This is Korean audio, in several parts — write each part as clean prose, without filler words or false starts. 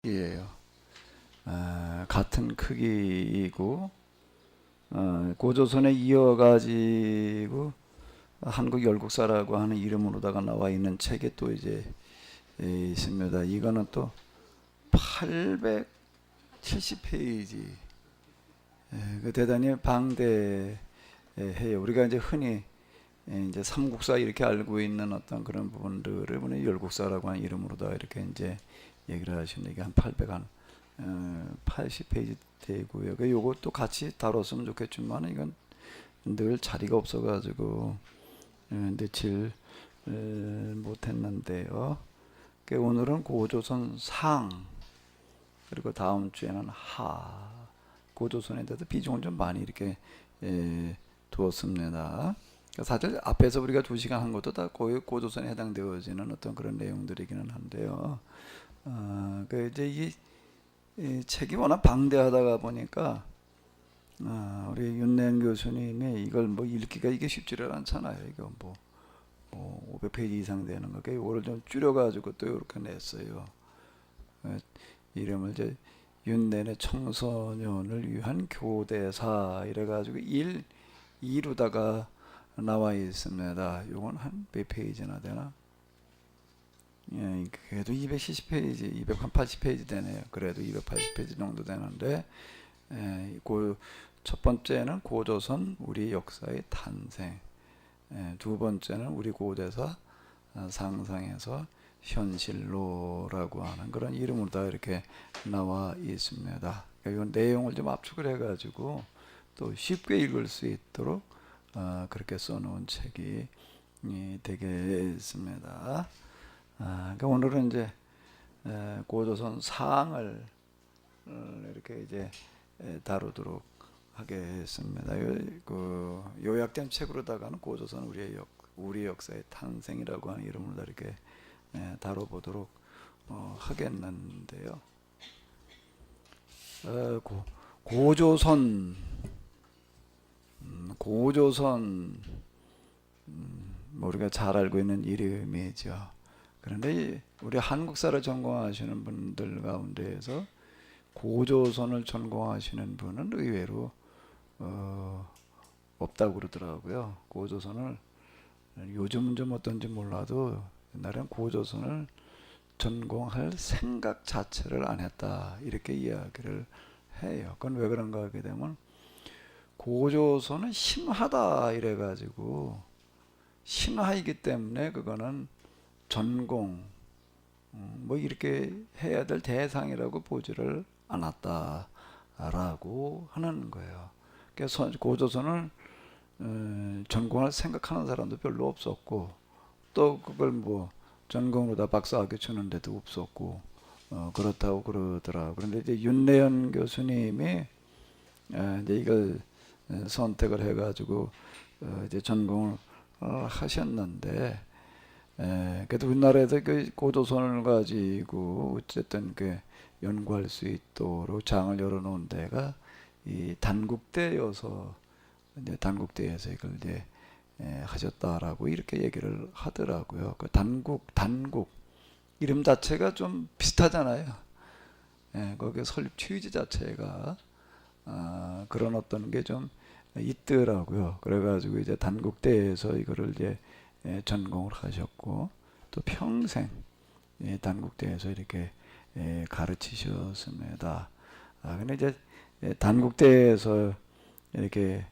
예요. 같은 크기이고 고조선에 이어가지고 한국 열국사라고 하는 이름으로다가 나와 있는 책이 또 이제 있습니다. 이거는 또 870페이지. 그 대단히 방대해요. 우리가 이제 흔히 이제 삼국사 이렇게 알고 있는 어떤 그런 부분들을 보니 열국사라고 하는 이름으로다 이렇게 이제 얘기를 하시는데 이게 한 80페이지 되고요. 요것도 같이 다뤘으면 좋겠지만 이건 늘 자리가 없어가지고 며칠 못했는데요. 오늘은 고조선 상, 그리고 다음 주에는 하, 고조선에 대해서 비중을 좀 많이 이렇게 두었습니다. 사실 앞에서 우리가 2시간 한 것도 다 거의 고조선에 해당되어지는 어떤 그런 내용들이기는 한데요. 이제 이 책이 워낙 방대하다가 보니까 우리 윤내연 교수님이 이걸 뭐 읽기가 이게 쉽지를 않잖아요. 이거 뭐 500페이지 이상 되는 거. 이거를 좀 줄여가지고 또 이렇게 냈어요. 이름을 이제 윤내의 청소년을 위한 교대사 이래가지고 2루다가 나와 있습니다. 이건 한 몇 페이지나 되나? 예, 그래도 270페이지, 280페이지 되네요. 그래도 280페이지 정도 되는데, 첫 번째는 고조선 우리 역사의 탄생, 두 번째는 우리 고대사 상상에서 현실로라고 하는 그런 이름으로 다 이렇게 나와 있습니다. 그러니까 이 내용을 좀 압축을 해가지고 또 쉽게 읽을 수 있도록 그렇게 써놓은 책이 되겠습니다. 그러니까 오늘은 이제 고조선 상을 이렇게 이제 다루도록 하겠습니다. 그 요약된 책으로다가는 고조선 우리 역사의 탄생이라고 하는 이름으로 이렇게 다뤄보도록 하겠는데요. 고조선 우리가 잘 알고 있는 이름이죠. 그런데 우리 한국사를 전공하시는 분들 가운데에서 고조선을 전공하시는 분은 의외로 없다고 그러더라고요. 고조선을 요즘은 좀 어떤지 몰라도 옛날엔 고조선을 전공할 생각 자체를 안 했다 이렇게 이야기를 해요. 그건 왜 그런가 하게 되면 고조선은 신화다 이래가지고 신화이기 때문에 그거는 전공 뭐 이렇게 해야 될 대상이라고 보지를 않았다라고 하는 거예요. 그래서 고조선을 전공할 생각하는 사람도 별로 없었고 또 그걸 뭐 전공으로 다 박사학위 주는 데도 없었고 그렇다고 그러더라. 그런데 이제 윤내연 교수님이 이제 이걸 선택을 해가지고 이제 전공을 하셨는데 그래도 우리나라에서 그 고조선을 가지고 어쨌든 그 연구할 수 있도록 장을 열어놓은 데가 이 단국대여서 이제 단국대에서 이걸 이제 하셨다라고 이렇게 얘기를 하더라고요. 그 단국 이름 자체가 좀 비슷하잖아요. 거기 설립 취지 자체가 그런 어떤 게 좀 있더라고요. 그래가지고 이제 단국대에서 이거를 이제 전공을 하셨고 또 평생 단국대에서 이렇게 가르치셨습니다. 근데 이제 단국대에서 이렇게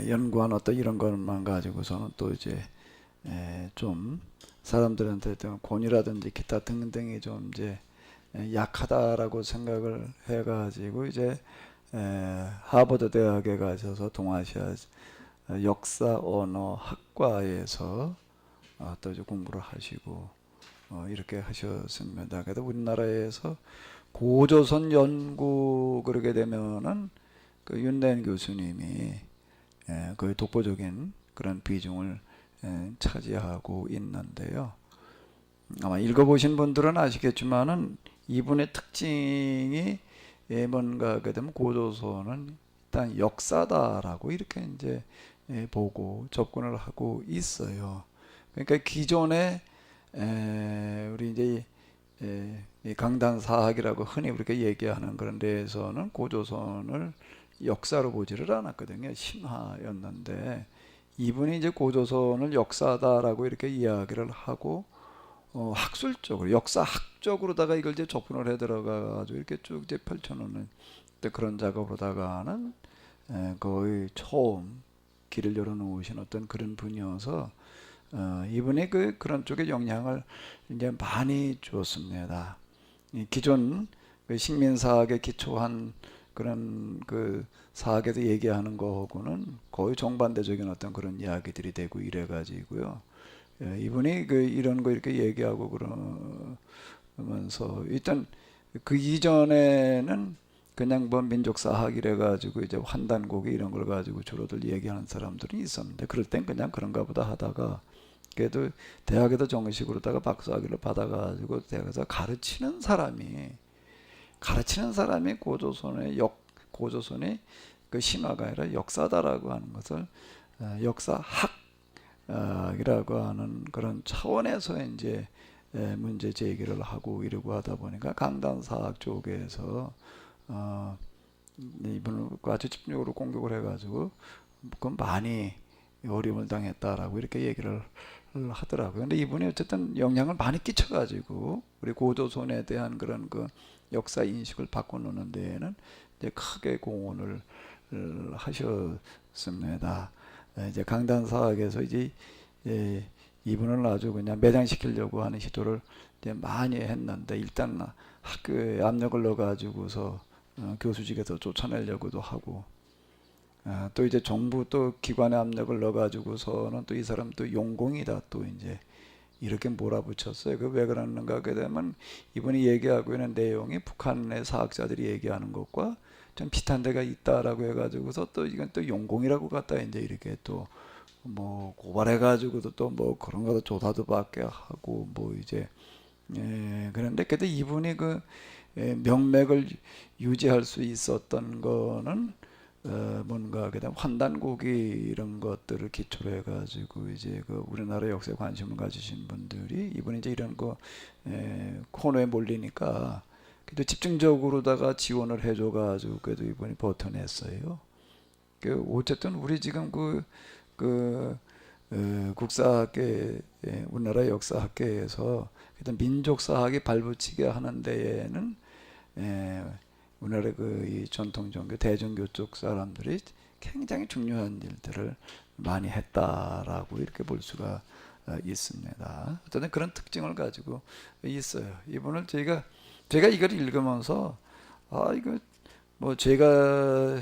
연구한 어떤 이런 것만 가지고서는 또 이제 좀 사람들한테 권위라든지 기타 등등이 좀 이제 약하다라고 생각을 해가지고 이제 하버드 대학에 가셔서 동아시아 역사 언어 학과에서 또 이제 공부를 하시고 이렇게 하셨습니다. 그래서 우리나라에서 고조선 연구 그러게 되면은 그 윤대현 교수님이 거의 독보적인 그런 비중을 차지하고 있는데요. 아마 읽어보신 분들은 아시겠지만은 이분의 특징이 뭔가 하게 되면 고조선은 일단 역사다라고 이렇게 이제 보고 접근을 하고 있어요. 그러니까 기존에 우리 이제 이 강단사학이라고 흔히 우리가 얘기하는 그런 데에서는 고조선을 역사로 보지를 않았거든요. 신화였는데 이분이 이제 고조선을 역사다라고 이렇게 이야기를 하고 학술적으로 역사학적으로다가 이걸 이제 접근을 해 들어가가지고 이렇게 쭉 이제 펼쳐놓는 그런 작업으로다가는 거의 처음 길을 열어놓으신 어떤 그런 분이어서 이분이 그런 쪽에 영향을 이제 많이 주었습니다. 이 기존 그 식민사학에 기초한 그런 그 사학에서 얘기하는 거하고는 거의 정반대적인 어떤 그런 이야기들이 되고 이래가지고요. 이분이 이런 거 이렇게 얘기하고 그러면서 일단 그 이전에는 그냥 뭐 민족사학 이래가지고 이제 환단고기 이런 걸 가지고 주로들 얘기하는 사람들이 있었는데 그럴 땐 그냥 그런가 보다 하다가 그래도 대학에도 정식으로다가 박사학위를 받아가지고 대학에서 가르치는 사람이 고조선의 그 신화가 아니라 역사다라고 하는 것을 역사학이라고 하는 그런 차원에서 이제 문제 제기를 하고 이러고 하다 보니까 강단사학 쪽에서 이분을 아주 집중적으로 공격을 해가지고 그 많이 어려움을 당했다라고 이렇게 얘기를 하더라고요. 근데 이분이 어쨌든 영향을 많이 끼쳐가지고 우리 고조선에 대한 그런 그 역사 인식을 바꿔놓는 데에는 이제 크게 공헌을 하셨습니다. 이제 강단사학에서 이제 이분을 아주 그냥 매장시키려고 하는 시도를 이제 많이 했는데 일단 학교에 압력을 넣어가지고서 교수직에서 쫓아내려고도 하고 또 이제 정부 또 기관의 압력을 넣어가지고서는 또 이 사람 또 용공이다 또 이제 이렇게 몰아붙였어요. 그 왜 그러는가 하게 되면 이분이 얘기하고 있는 내용이 북한의 사학자들이 얘기하는 것과 좀 비슷한 데가 있다라고 해가지고서 또 이건 또 용공이라고 갖다 이제 이렇게 또 뭐 고발해가지고도 또 뭐 그런 거도 조사도 받게 하고 뭐 이제 그런데 그때 이분이 명맥을 유지할 수 있었던 거는 뭔가 그다음 환단고기 이런 것들을 기초로 해가지고 이제 그 우리나라 역사에 관심을 가지신 분들이 이분이 이제 이런 거 코너에 몰리니까 그래도 집중적으로다가 지원을 해줘가지고 그래도 이분이 버텨냈어요. 어쨌든 우리 지금 그 국사학계 우리나라 역사학계에서 일단 민족사학이 발붙이게 하는 데에는 에, 우리나라 이 전통 종교 대종교 쪽 사람들이 굉장히 중요한 일들을 많이 했다라고 이렇게 볼 수가 있습니다. 어쨌든 그런 특징을 가지고 있어요. 이분을 제가 이걸 읽으면서 이거 뭐 제가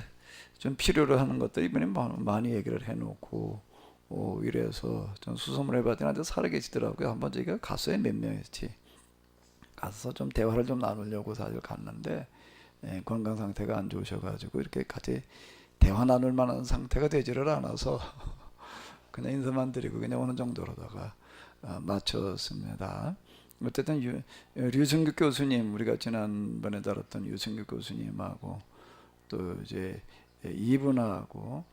좀 필요로 하는 것들 이번에 많이 얘기를 해놓고 이래서 좀 수소문 해봤더니 아주 살아계시더라고요. 한번 저희가 갔어요. 몇 명이었지. 가서 좀 대화를 좀 나누려고 사실 갔는데 건강 상태가 안 좋으셔가지고 이렇게 같이 대화 나눌 만한 상태가 되지를 않아서 그냥 인사만 드리고 그냥 오는 정도로다가 마쳤습니다. 어쨌든 류승규 교수님 우리가 지난번에 다뤘던 유승규 교수님하고 또 이제 이분하고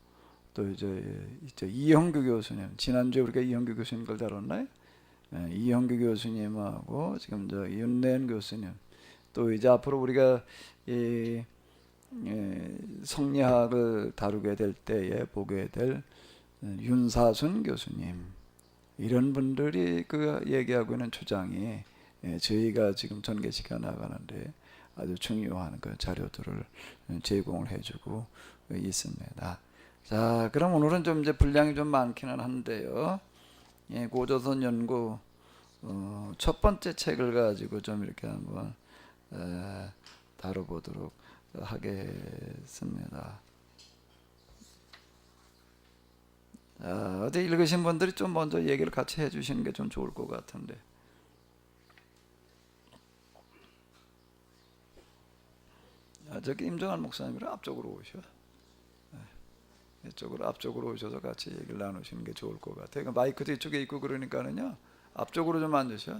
또 이제 이형규 교수님 지난주에 우리가 이형규 교수님 걸 다뤘나요? 이형규 교수님하고 지금 저 윤래은 교수님 또 이제 앞으로 우리가 이 성리학을 다루게 될 때에 보게 될 윤사순 교수님 이런 분들이 얘기하고 있는 주장이 저희가 지금 전개시켜 나가는데 아주 중요한 그 자료들을 제공을 해주고 있습니다. 자, 그럼 오늘은 좀 이제 분량이 좀 많기는 한데요. 고조선 연구 첫 번째 책을 가지고 좀 이렇게 한번 다뤄보도록 하겠습니다. 어디 읽으신 분들이 좀 먼저 얘기를 같이 해주시는 게 좀 좋을 것 같은데. 저기 임정환 목사님이랑 앞쪽으로 오셔. 이쪽으로 앞쪽으로 오셔서 같이 얘기를 나누시는 게 좋을 것 같아요. 그러니까 마이크도 이쪽에 있고 그러니까는요. 앞쪽으로 좀 앉으셔.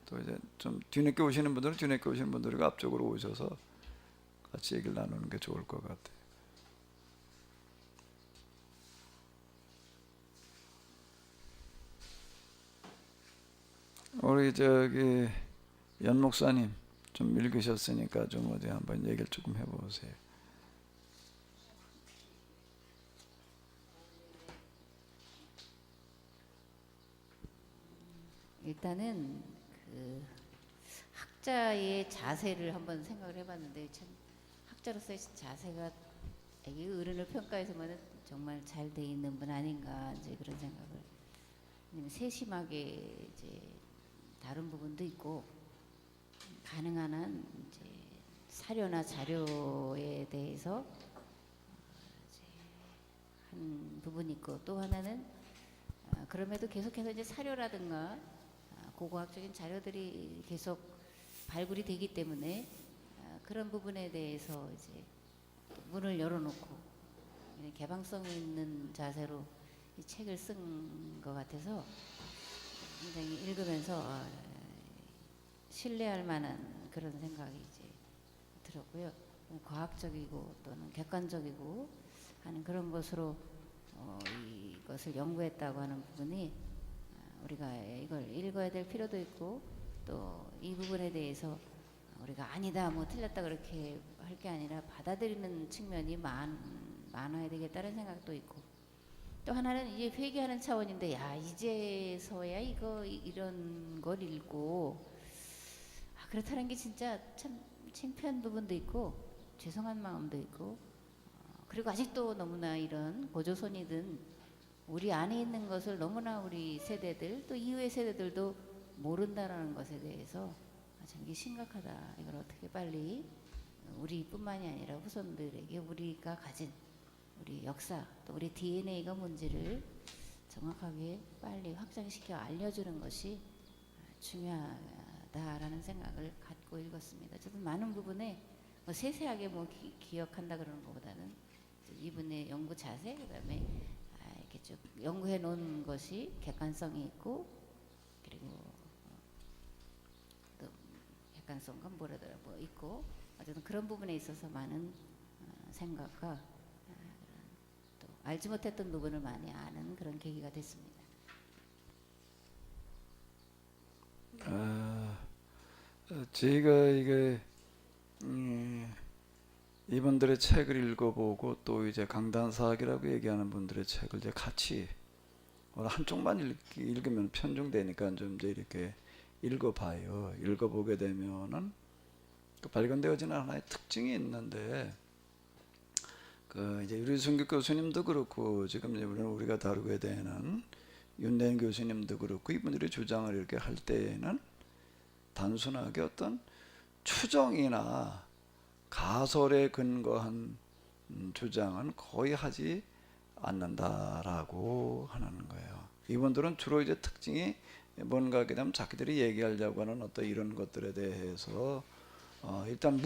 또 이제 좀 뒤늦게 오시는 분들은 뒤늦게 오시는 분들이 앞쪽으로 오셔서 같이 얘기를 나누는 게 좋을 것 같아요. 우리 저기 연 목사님 좀 읽으셨으니까 좀 어디 한번 얘기를 조금 해보세요. 일단은 그 학자의 자세를 한번 생각을 해봤는데, 참 학자로서의 자세가 이 어른을 평가해서만은 정말 잘 돼 있는 분 아닌가, 이제 그런 생각을. 왜냐면 세심하게 이제 다른 부분도 있고, 가능한 한 이제 사료나 자료에 대해서 이제 한 부분이 있고, 또 하나는 그럼에도 계속해서 이제 사료라든가 고고학적인 자료들이 계속 발굴이 되기 때문에 그런 부분에 대해서 이제 문을 열어놓고 개방성 있는 자세로 이 책을 쓴 것 같아서 굉장히 읽으면서 신뢰할 만한 그런 생각이 이제 들었고요. 과학적이고 또는 객관적이고 하는 그런 것으로 이것을 연구했다고 하는 부분이 우리가 이걸 읽어야 될 필요도 있고, 또 이 부분에 대해서 우리가 아니다 뭐 틀렸다 그렇게 할 게 아니라 받아들이는 측면이 많아야 되겠다는 생각도 있고, 또 하나는 이제 회개하는 차원인데, 야 이제서야 이런 걸 읽고 그렇다는 게 진짜 참 창피한 부분도 있고 죄송한 마음도 있고, 그리고 아직도 너무나 이런 고조선이든 우리 안에 있는 것을 너무나 우리 세대들 또 이후의 세대들도 모른다라는 것에 대해서 참 이게 심각하다. 이걸 어떻게 빨리 우리뿐만이 아니라 후손들에게 우리가 가진 우리 역사 또 우리 DNA가 뭔지를 정확하게 빨리 확장시켜 알려주는 것이 중요하다라는 생각을 갖고 읽었습니다. 저도 많은 부분에 뭐 세세하게 뭐 기억한다 그러는 것보다는 이분의 연구 자세, 그다음에 이렇게 쭉 연구해 놓은 것이 객관성이 있고, 그리고 또 객관성과 뭐라더라고 있고, 어쨌든 그런 부분에 있어서 많은 생각과 또 알지 못했던 부분을 많이 아는 그런 계기가 됐습니다. 제가 이게 이분들의 책을 읽어보고 또 이제 강단사학이라고 얘기하는 분들의 책을 이제 같이 한쪽만 읽으면 편중되니까 좀 이제 이렇게 읽어봐요. 읽어보게 되면은 그 발견되어지는 하나의 특징이 있는데, 그 이제 유리순교 교수님도 그렇고 지금 우리가 다루게 되는 윤대인 교수님도 그렇고 이분들이 주장을 이렇게 할 때에는 단순하게 어떤 추정이나 가설에 근거한 주장은 거의 하지 않는다라고 하는 거예요. 이분들은 주로 이제 특징이 뭔가 하게 되면 자기들이 얘기하려고 하는 어떤 이런 것들에 대해서 일단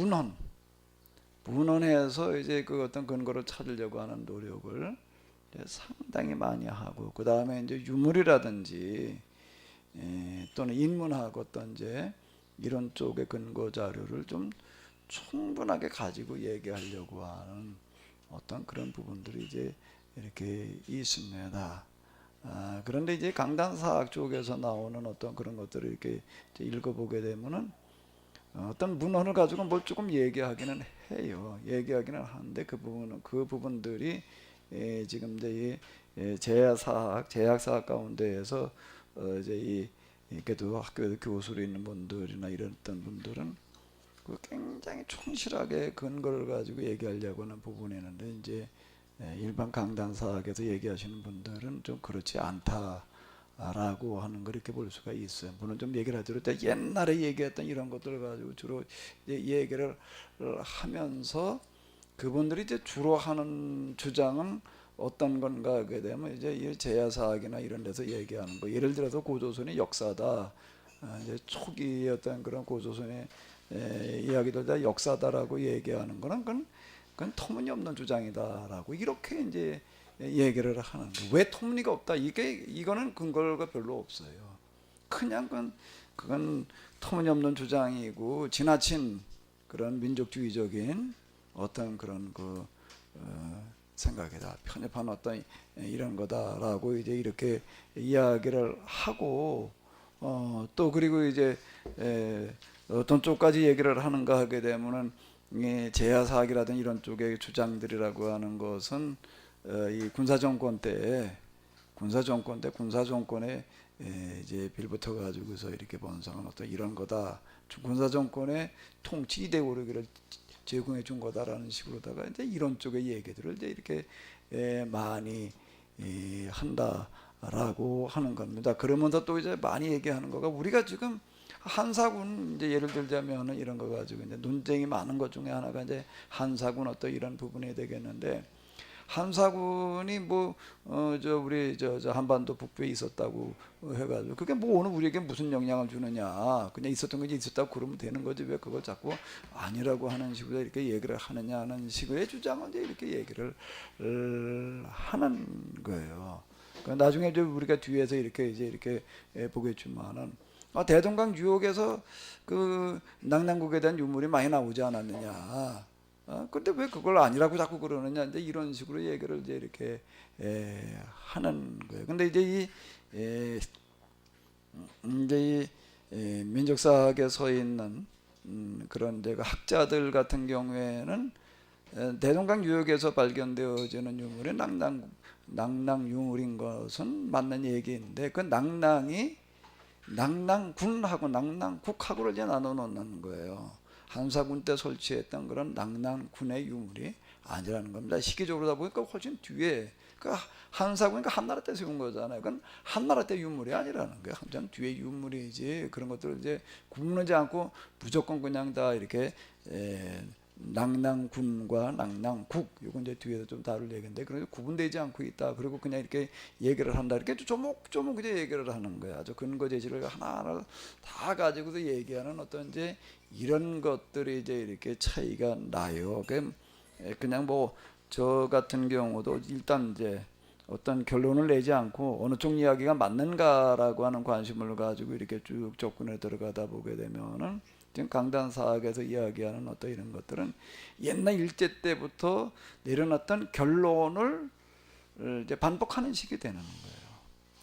문헌에서 이제 그 어떤 근거를 찾으려고 하는 노력을 상당히 많이 하고, 그 다음에 이제 유물이라든지 또는 인문학 어떤 이제 이런 쪽의 근거 자료를 좀 충분하게 가지고 얘기하려고 하는 어떤 그런 부분들이 이제 이렇게 있습니다. 그런데 이제 강단사학 쪽에서 나오는 어떤 그런 것들을 이렇게 읽어보게 되면은 어떤 문헌을 가지고 뭘 조금 얘기하기는 해요. 얘기하기는 하는데 그 부분들이 지금 이제 이 제약사학 가운데에서 이제 그래도 학교에서 교수로 있는 분들이나 이런 분들은 굉장히 충실하게 근거를 가지고 얘기하려고 하는 부분이 있는데, 이제 일반 강단사학에서 얘기하시는 분들은 좀 그렇지 않다라고 하는 걸 이렇게 볼 수가 있어요. 물론 좀 얘기를 하더라도 옛날에 얘기했던 이런 것들을 가지고 주로 이제 얘기를 하면서, 그분들이 이제 주로 하는 주장은 어떤 건가 하게 되면 이제 제야사학이나 이런 데서 얘기하는 거, 예를 들어서 고조선의 역사다, 이제 초기 어떤 그런 고조선의 이야기들 다 역사다라고 얘기하는 거는 그건 터무니없는 주장이다라고 이렇게 이제 얘기를 하는 거. 왜 터무니가 없다? 이거는 근거가 별로 없어요. 그냥 그건 터무니없는 주장이고 지나친 그런 민족주의적인 어떤 그런 생각이다, 편협한 어떤 이런 거다라고 이제 이렇게 이야기를 하고, 또 그리고 이제 어떤 쪽까지 얘기를 하는가 하게 되면은 제야사학이라든 이런 쪽의 주장들이라고 하는 것은 이 군사정권 때 군사정권에 이제 빌붙어 가지고서 이렇게 번성한 어떤 이런 거다. 군사정권의 통치 이데올로기를 제공해 준 거다라는 식으로다가 이제 이런 쪽의 얘기들을 이제 이렇게 많이 한다라고 하는 겁니다. 그러면서 또 이제 많이 얘기하는 거가 우리가 지금 한사군 이제 예를 들자면은 이런 거 가지고 이제 논쟁이 많은 것 중에 하나가 이제 한사군 어떤 이런 부분이 되겠는데 한사군이 뭐 저 우리 저 한반도 북부에 있었다고 해가지고 그게 뭐 오늘 우리에게 무슨 영향을 주느냐 그냥 있었던 거지 있었다고 그러면 되는 거지 왜 그걸 자꾸 아니라고 하는 식으로 이렇게 얘기를 하느냐 하는 식의 주장을 이제 이렇게 얘기를 하는 거예요. 그러니까 나중에 이제 우리가 뒤에서 이렇게 보겠지만은 대동강 유역에서 그 낙랑국에 대한 유물이 많이 나오지 않았느냐. 근데 왜 그걸 아니라고 자꾸 그러느냐. 이제 이런 식으로 얘기를 이제 이렇게 하는 거예요. 근데 이제 이제 이 민족사학에 서 있는 그런 이제 그 학자들 같은 경우에는 대동강 유역에서 발견되어지는 유물이 낙랑 유물인 것은 맞는 얘기인데 그 낙랑군하고 낙랑국하고를 이제 나눠 놓는 거예요. 한사군 때 설치했던 그런 낙랑군의 유물이 아니라는 겁니다. 시기적으로다 보니까 훨씬 뒤에 그 한사군이니까 한나라 때 세운 거잖아요. 그건 한나라 때 유물이 아니라는 거예요. 한참 뒤에 유물이지 그런 것들을 이제 구분하지 않고 무조건 그냥 다 이렇게 낙랑군과 낙랑국 이건 이제 뒤에서 좀 다룰 얘기인데 그래서 구분되지 않고 있다. 그리고 그냥 이렇게 얘기를 한다. 이렇게 조목조목 이제 얘기를 하는 거야. 아주 근거 제시를 하나하나 다 가지고서 얘기하는 어떤 이제 이런 것들이 이제 이렇게 차이가 나요. 그냥 뭐 저 같은 경우도 일단 이제 어떤 결론을 내지 않고 어느 쪽 이야기가 맞는가라고 하는 관심을 가지고 이렇게 쭉 접근해 들어가다 보게 되면은 지금 강단사학에서 이야기하는 어떤 이런 것들은 옛날 일제 때부터 내려놨던 결론을 이제 반복하는 식이 되는 거예요.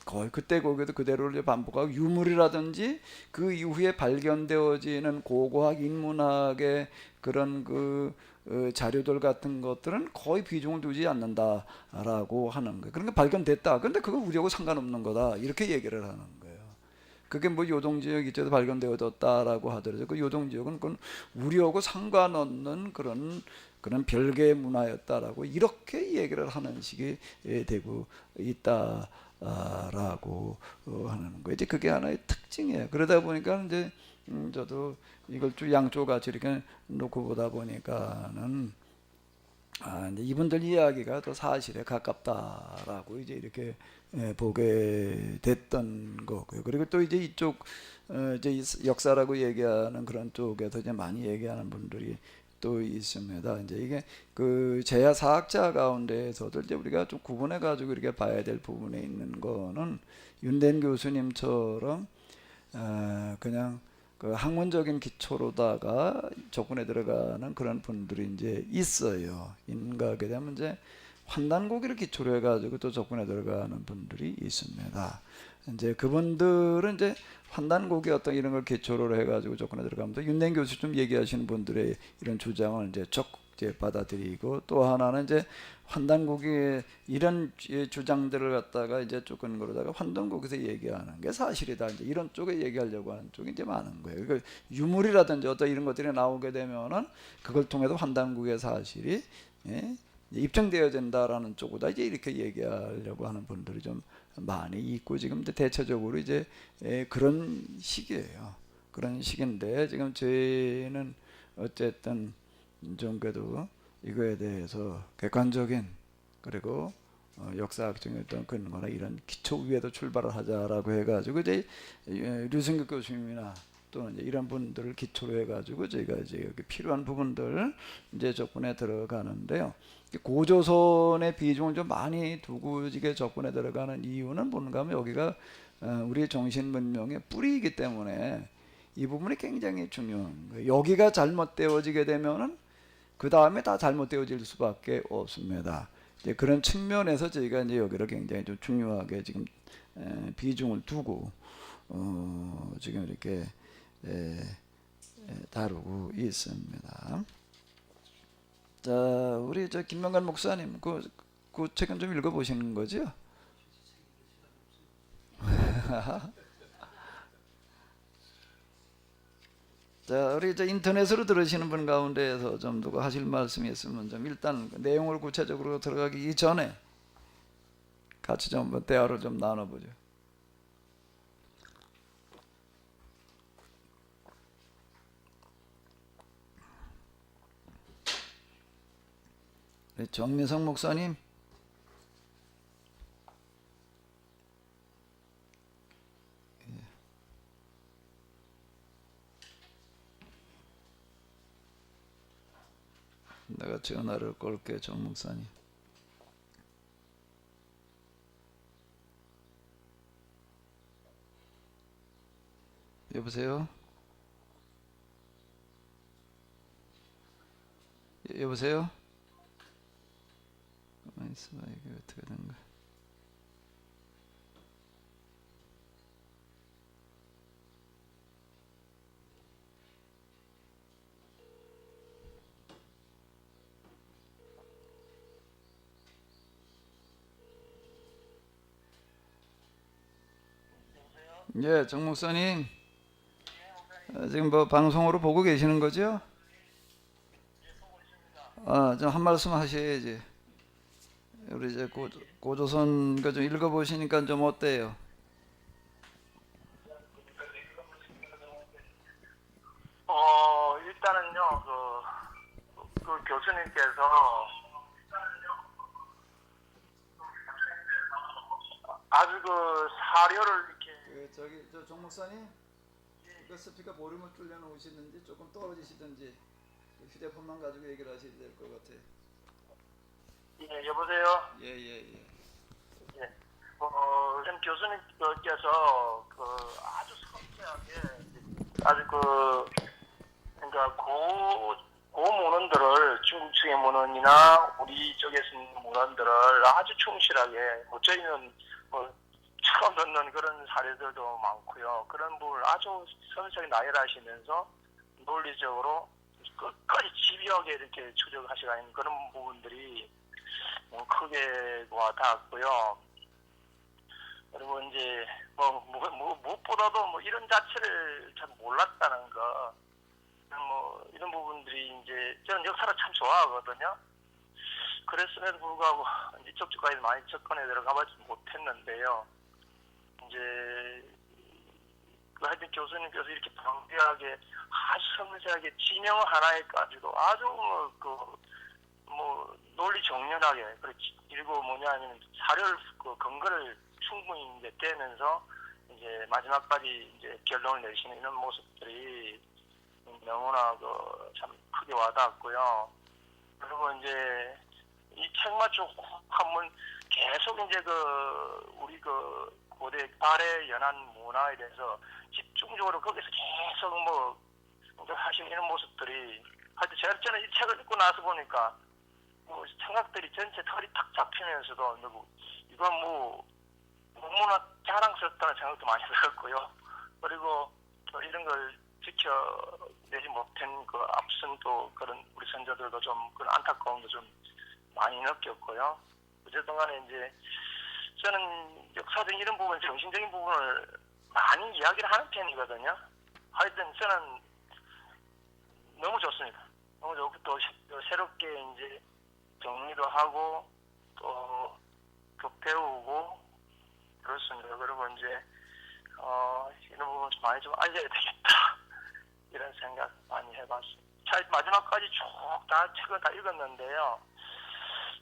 거의 그때 거기도 그대로 이제 반복하고 유물이라든지 그 이후에 발견되어지는 고고학 인문학의 그런 그 자료들 같은 것들은 거의 비중을 두지 않는다라고 하는 거예요. 그러니까 발견됐다. 근데 그거 우리하고 상관없는 거다. 이렇게 얘기를 하는 거예요. 그게 뭐 요동지역 이쪽에서 발견되어졌다라고 하더라도 그 요동지역은 그건 우리하고 상관없는 그런 별개의 문화였다라고 이렇게 얘기를 하는 식이 되고 있다라고 하는 거예요. 이제 그게 하나의 특징이에요. 그러다 보니까 이제 저도 이걸 쭉 양쪽 같이 이렇게 놓고 보다 보니까는 이제 이분들 이야기가 더 사실에 가깝다라고 이제 이렇게 보게 됐던 거고요. 그리고 또 이제 이쪽 이제 역사라고 얘기하는 그런 쪽에서 이제 많이 얘기하는 분들이 또 있습니다. 이제 이게 그 제야 사학자 가운데에서도 이제 우리가 좀 구분해 가지고 이렇게 봐야 될 부분에 있는 거는 윤된 교수님처럼 그냥 그 학문적인 기초로다가 접근에 들어가는 그런 분들이 이제 있어요. 인가 하게 되면 이제 환단고기를 기초로 해가지고 또 접근에 들어가는 분들이 있습니다. 이제 그분들은 이제 환단고기 어떤 이런 걸 기초로 해가지고 접근에 들어가면서 윤냉 교수 좀 얘기하시는 분들의 이런 주장을 이제 적극 받아들이고 또 하나는 이제 환단고기의 이런 주장들을 갖다가 이제 조금 그러다가 환단고기에서 얘기하는 게 사실이다. 이제 이런 쪽에 얘기하려고 하는 쪽이 이제 많은 거예요. 그러니까 유물이라든지 어떤 이런 것들이 나오게 되면은 그걸 통해서 환단고기의 사실이 입증되어야 된다라는 쪽보다 이제 이렇게 얘기하려고 하는 분들이 좀 많이 있고 지금 대체적으로 이제 그런 식이에요. 그런 식인데 지금 저희는 어쨌든 좀 그래도 이거에 대해서 객관적인 그리고 역사학적인 어떤 근거나 이런 기초 위에도 출발을 하자라고 해가지고 이제 류승규 교수님이나 또는 이제 이런 분들을 기초로 해가지고 저희가 이제 여기 필요한 부분들 이제 접근에 들어가는데요. 고조선의 비중을 좀 많이 두고 이게 접근에 들어가는 이유는 뭔가 하면 여기가 우리의 정신 문명의 뿌리이기 때문에 이 부분이 굉장히 중요한 거예요. 여기가 잘못되어지게 되면은 그 다음에 다 잘못되어질 수밖에 없습니다. 이제 그런 측면에서 저희가 이제 여기를 굉장히 좀 중요하게 지금 비중을 두고 지금 이렇게 다루고 있습니다. 자, 우리 저 김명관 목사님 그 책은 좀 읽어보시는 거죠? 자, 우리 저 인터넷으로 들으시는 분 가운데에서 좀 누가 하실 말씀이 있으면 좀 일단 내용을 구체적으로 들어가기 전에 같이 좀 한번 대화를 좀 나눠보죠. 네, 정미성 목사님. 내가 전화를 걸게, 정 목사님. 여보세요? 여보세요? 가만히 있어봐, 이게 어떻게 된 거야? 예, 정 목사님. 지금 뭐 방송으로 보고 계시는 거죠? 좀 한 말씀 하셔야지. 우리 이제 고조선 거 좀 읽어보시니까 좀 어때요? 일단은요, 그 교수님께서 아주 그 사료를 이렇게. 정 목사님, 그 스피커 볼륨을 줄여 놓으시든지 조금 떨어지시든지 휴대폰만 가지고 얘기를 하셔야 될 것 같아요. 예, 여보세요? 예. 예. 지금 교수님께서 아주 섬세하게 아주 그러니까 문헌들을 중국 측의 문헌이나 우리 쪽에 쓰는 문헌들을 아주 충실하게 저희는 처음 듣는 그런 사례들도 많고요. 그런 부분을 아주 섬세하게 나열하시면서 논리적으로 끝까지 집요하게 이렇게 추적하시는 그런 부분들이 크게 와닿았고요. 그리고 이제 무엇보다도 이런 자체를 잘 몰랐다는 거, 이런 부분들이 이제 저는 역사를 참 좋아하거든요. 그랬음에도 불구하고 이제 이쪽까지 많이 접근해 들어가보지 못했는데요. 이제 하여튼 교수님께서 이렇게 방대하게 아주 섬세하게 지명 하나에까지도 아주 논리 정연하게 그리고 뭐냐면 사료를 근거를 충분히 이제 떼면서 이제 마지막까지 이제 결론을 내시는 이런 모습들이 너무나 참 크게 와닿았고요. 그리고 이제 이 책만 쭉 한번 계속 이제 우리 고대 발해 연안 문화에 대해서 집중적으로 거기서 계속 하시는 이런 모습들이 하여튼 저는 이 책을 읽고 나서 보니까 생각들이 전체 털이 탁 잡히면서도 이건 너무나 자랑스럽다는 생각도 많이 들었고요. 그리고 또 이런 걸 지켜내지 못한 앞선 또 그런 우리 선조들도 좀 그런 안타까움도 좀 많이 느꼈고요. 어쨌든 간에 이제 저는 역사적인 이런 부분, 정신적인 부분을 많이 이야기를 하는 편이거든요. 하여튼 저는 너무 좋습니다. 너무 좋고 또 새롭게 이제 정리도 하고 또 배우고 그렇습니다. 그리고 이제 이런 부분 좀 많이 좀 알려야 되겠다 이런 생각 많이 해봤습니다. 마지막까지 쭉 다 책을 다 읽었는데요.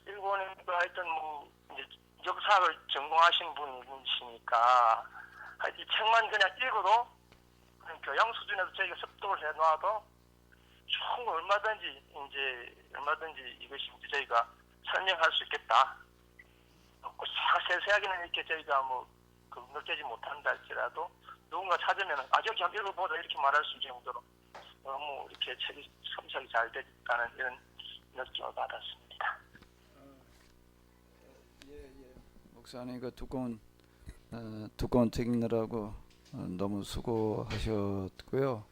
읽어보니까 하여튼 이제 역사를 전공하신 분이시니까 이 책만 그냥 읽어도 그냥 교양 수준에서 저희가 습득을 해놔도 충분히 얼마든지 이것이 저희가 설명할 수 있겠다. 세세하게는 이렇게 저희가 느끼지 못한다 할지라도 누군가 찾으면 여기 한번 읽어보자 이렇게 말할 수 있을 정도로 너무 이렇게 책이 섬세하게 잘 됐다는 이런 느낌을 받았습니다. 예. 목사님 그 두꺼운 책 읽느라고 너무 수고하셨고요.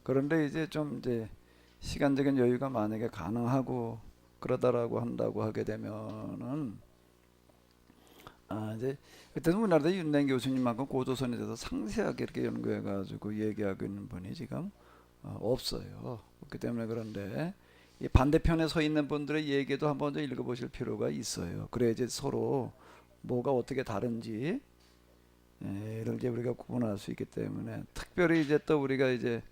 그런데 이제 좀 이제 시간적인 여유가 만약에 가능하고 그러다라고 한다고 하게 되면은 이제 그때는 우리나라에 윤냉 교수님만큼 고조선에 대해서 상세하게 이렇게 연구해가지고 얘기하고 있는 분이 지금 없어요. 그렇기 때문에 그런데 이 반대편에 서 있는 분들의 얘기도 한번 좀 읽어보실 필요가 있어요. 그래야지 서로 뭐가 어떻게 다른지 를 이제 우리가 구분할 수 있기 때문에 특별히 이제 또 우리가 이제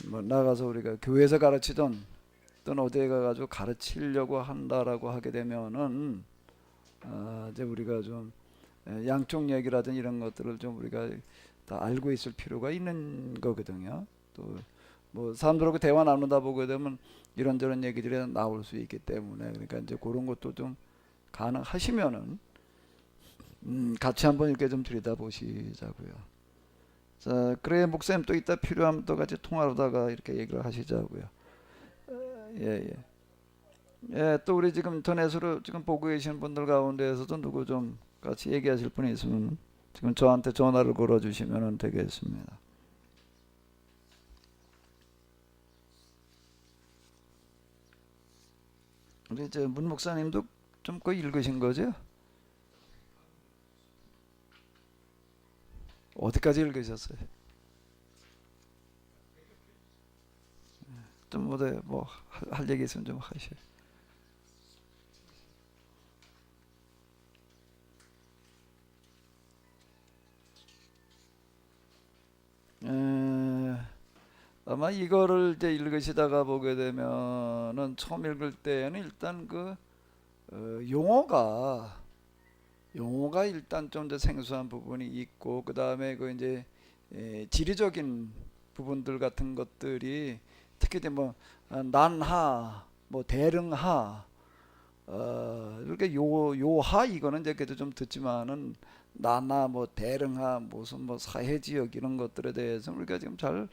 뭐 나가서 우리가 교회에서 가르치던 또는 어디에 가가지고 가르치려고 한다라고 하게 되면은 이제 우리가 좀 양쪽 얘기라든 이런 것들을 좀 우리가 다 알고 있을 필요가 있는 거거든요. 또 뭐 사람들하고 대화 나누다 보게 되면 이런저런 얘기들이 나올 수 있기 때문에 그러니까 이제 그런 것도 좀 가능하시면은 같이 한번 이렇게 좀 들여다보시자고요. 자, 그래 목사님 또 이따 필요하면 또 같이 통화하다가 이렇게 얘기를 하시자고요. 예, 예. 예, 또 우리 지금 인터넷으로 지금 보고 계시는 분들 가운데에서도 누구 좀 같이 얘기하실 분이 있으면 지금 저한테 전화를 걸어 주시면 되겠습니다. 우리 저 문 목사님도 좀 거의 읽으신 거죠? 어디까지 읽으셨어요? 좀 뭐 할 얘기 있으면 좀 하셔요. 아마 이거를 이제 읽으시다가 보게 되면은 처음 읽을 때는 일단 그 용어가 일단 좀 더 생소한 부분이 있고 그 다음에 그 이제 지리적인 부분들 같은 것들이 특히 이제 뭐 난하, 뭐 대릉하, 이렇게 요하 이거는 이제 그래도 좀 듣지만은 나나 뭐 대릉하 무슨 뭐 사해지역 이런 것들에 대해서 우리가 지금 잘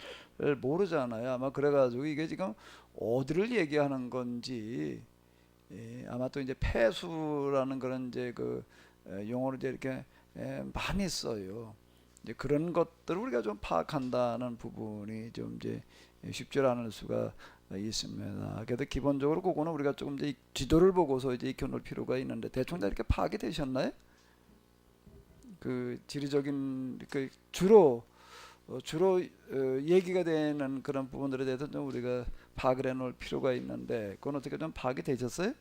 모르잖아요. 아마 그래가지고 이게 지금 어디를 얘기하는 건지 아마 또 이제 폐수라는 그런 이제 그 용어를 이제 이렇게 많이 써요. 이제 그런 것들을 우리가 좀 파악한다는 부분이 좀 이제 쉽지 않을 수가 있습니다. 그래도 기본적으로 그거는 우리가 조금 이제 지도를 보고서 이제 익혀놓을 필요가 있는데 대충 다 이렇게 파악이 되셨나요? 그 지리적인 그 주로 얘기가 되는 그런 부분들에 대해서 좀 우리가 파악을 해놓을 필요가 있는데 그건 어떻게 좀 파악이 되셨어요?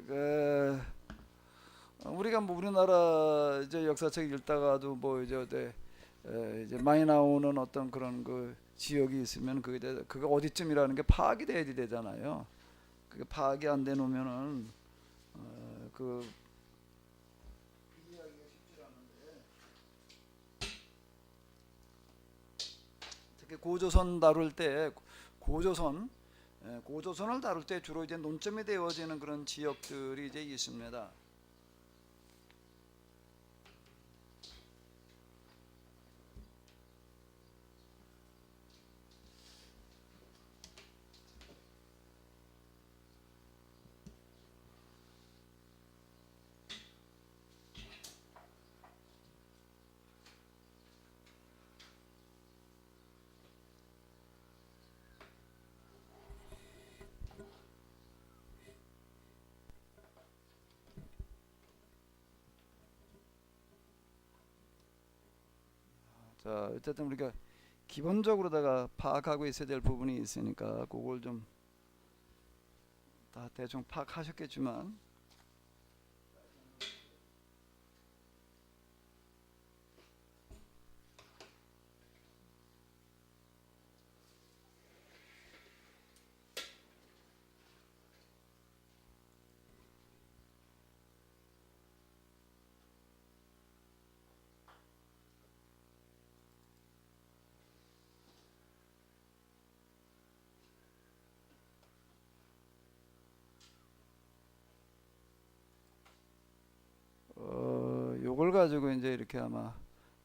그 우리가 뭐 우리나라 이제 역사책 읽다가도 뭐 이제 이제 많이 나오는 어떤 그런 그 지역이 있으면 그게 어디쯤이라는 게 파악이 돼야 되잖아요. 그게 파악이 안 돼 놓으면은 그 이해하기가 쉽지 않은데 특히 고조선 다룰 때 고조선을 다룰 때 주로 이제 논점이 되어지는 그런 지역들이 이제 있습니다. 자, 어쨌든 우리가 기본적으로다가 파악하고 있어야 될 부분이 있으니까 그걸 좀 다 대충 파악하셨겠지만 요걸 가지고 이제 이렇게 아마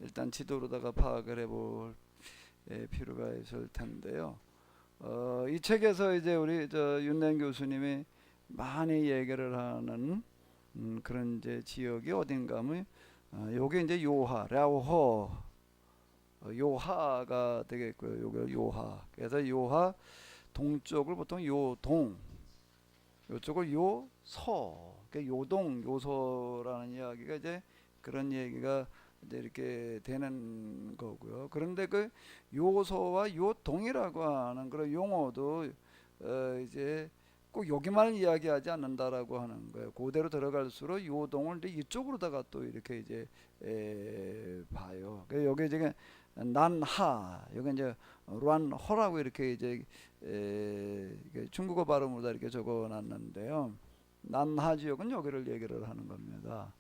일단 지도로다가 파악을 해볼 필요가 있을 텐데요. 이 책에서 이제 우리 윤낸 교수님이 많이 얘기를 하는 그런 이제 지역이 어딘가 하면 요게 이제 요하, 랴오허, 요하가 되겠고요. 요게 요하. 그래서 요하 동쪽을 보통 요동, 요쪽을 요서, 그러니까 요동, 요서라는 이야기가 이제 그런 얘기가 이제 이렇게 되는 거고요. 그런데 그 요서와 요동이라고 하는 그런 용어도 이제 꼭 여기만 이야기하지 않는다라고 하는 거예요. 그대로 들어갈수록 요동을 이제 이쪽으로다가 또 이렇게 이제 봐요. 그래서 여기 지금 난하, 여기 이제 란허라고 이렇게 이제 이게 중국어 발음으로 다 이렇게 적어놨는데요. 난하 지역은 여기를 얘기를 하는 겁니다.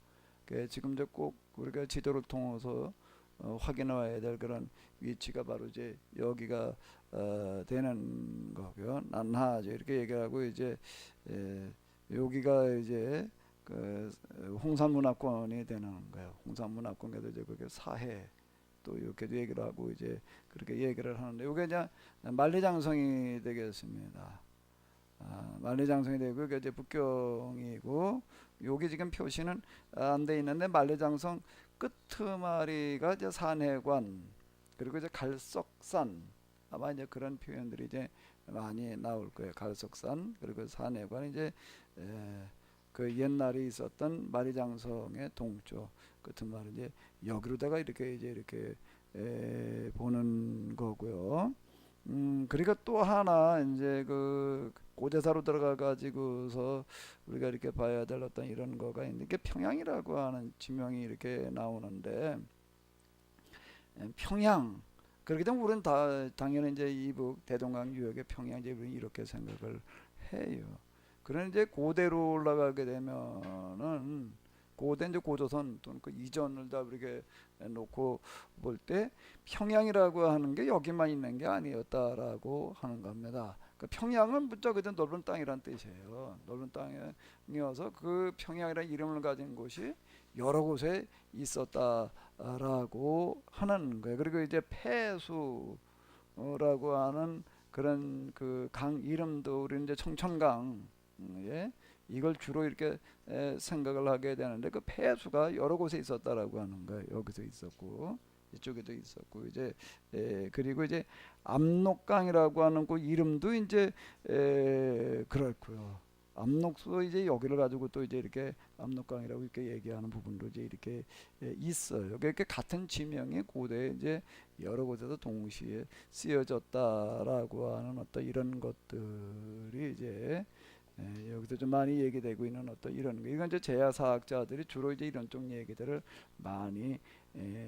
지금 이제 꼭 우리가 지도를 통해서 확인해야 될 그런 위치가 바로 이제 여기가 되는 거고요. 난하죠. 이렇게 얘기하고 이제 여기가 이제 그 홍산문화권이 되는 거예요. 홍산문화권에도 이제 그게 사해 또 이렇게도 얘기를 하고 이제 그렇게 얘기를 하는데 이게 이제 만리장성이 되겠습니다. 만리장성이 되고 이게 이제 북경이고 여기 지금 표시는 안 돼 있는데 만리장성 끄트마리가 이제 산해관 그리고 이제 갈석산 아마 이제 그런 표현들이 이제 많이 나올 거예요. 갈석산 그리고 산해관 이제 그 옛날에 있었던 만리장성의 동쪽 끄트마리 이제 여기로다가 이렇게 이제 이렇게 보는 거고요. 그리고 또 하나 이제 그 고대사로 들어가 가지고서 우리가 이렇게 봐야 될 어떤 이런 거가 있는데 이게 평양이라고 하는 지명이 이렇게 나오는데 평양 그렇게 되면 우리는 다 당연히 이제 이북 대동강 유역의 평양 이제 우리는 이렇게 생각을 해요. 그런데 이제 고대로 올라가게 되면은 고대 이제 고조선 또는 그 이전을 다 이렇게 놓고 볼 때 평양이라고 하는 게 여기만 있는 게 아니었다라고 하는 겁니다. 그 평양은 무척이든 넓은 땅이란 뜻이에요. 넓은 땅이어서 그 평양이라는 이름을 가진 곳이 여러 곳에 있었다라고 하는 거예요. 그리고 이제 폐수라고 하는 그런 그 강 이름도 우리 이제 청천강 예? 이걸 주로 이렇게 생각을 하게 되는데 그 폐수가 여러 곳에 있었다라고 하는 거예요. 여기서 있었고 이쪽에도 있었고 이제 그리고 이제 압록강이라고 하는 그 이름도 이제 그렇고요. 압록도 이제 여기를 가지고 또 이제 이렇게 압록강이라고 이렇게 얘기하는 부분도 이제 이렇게 있어요. 이렇게 같은 지명이 고대에 이제 여러 곳에서 동시에 쓰여졌다라고 하는 어떤 이런 것들이 이제 여기서 좀 많이 얘기되고 있는 어떤 이런 거. 이건 이제 제야사학자들이 주로 이제 이런 쪽 얘기들을 많이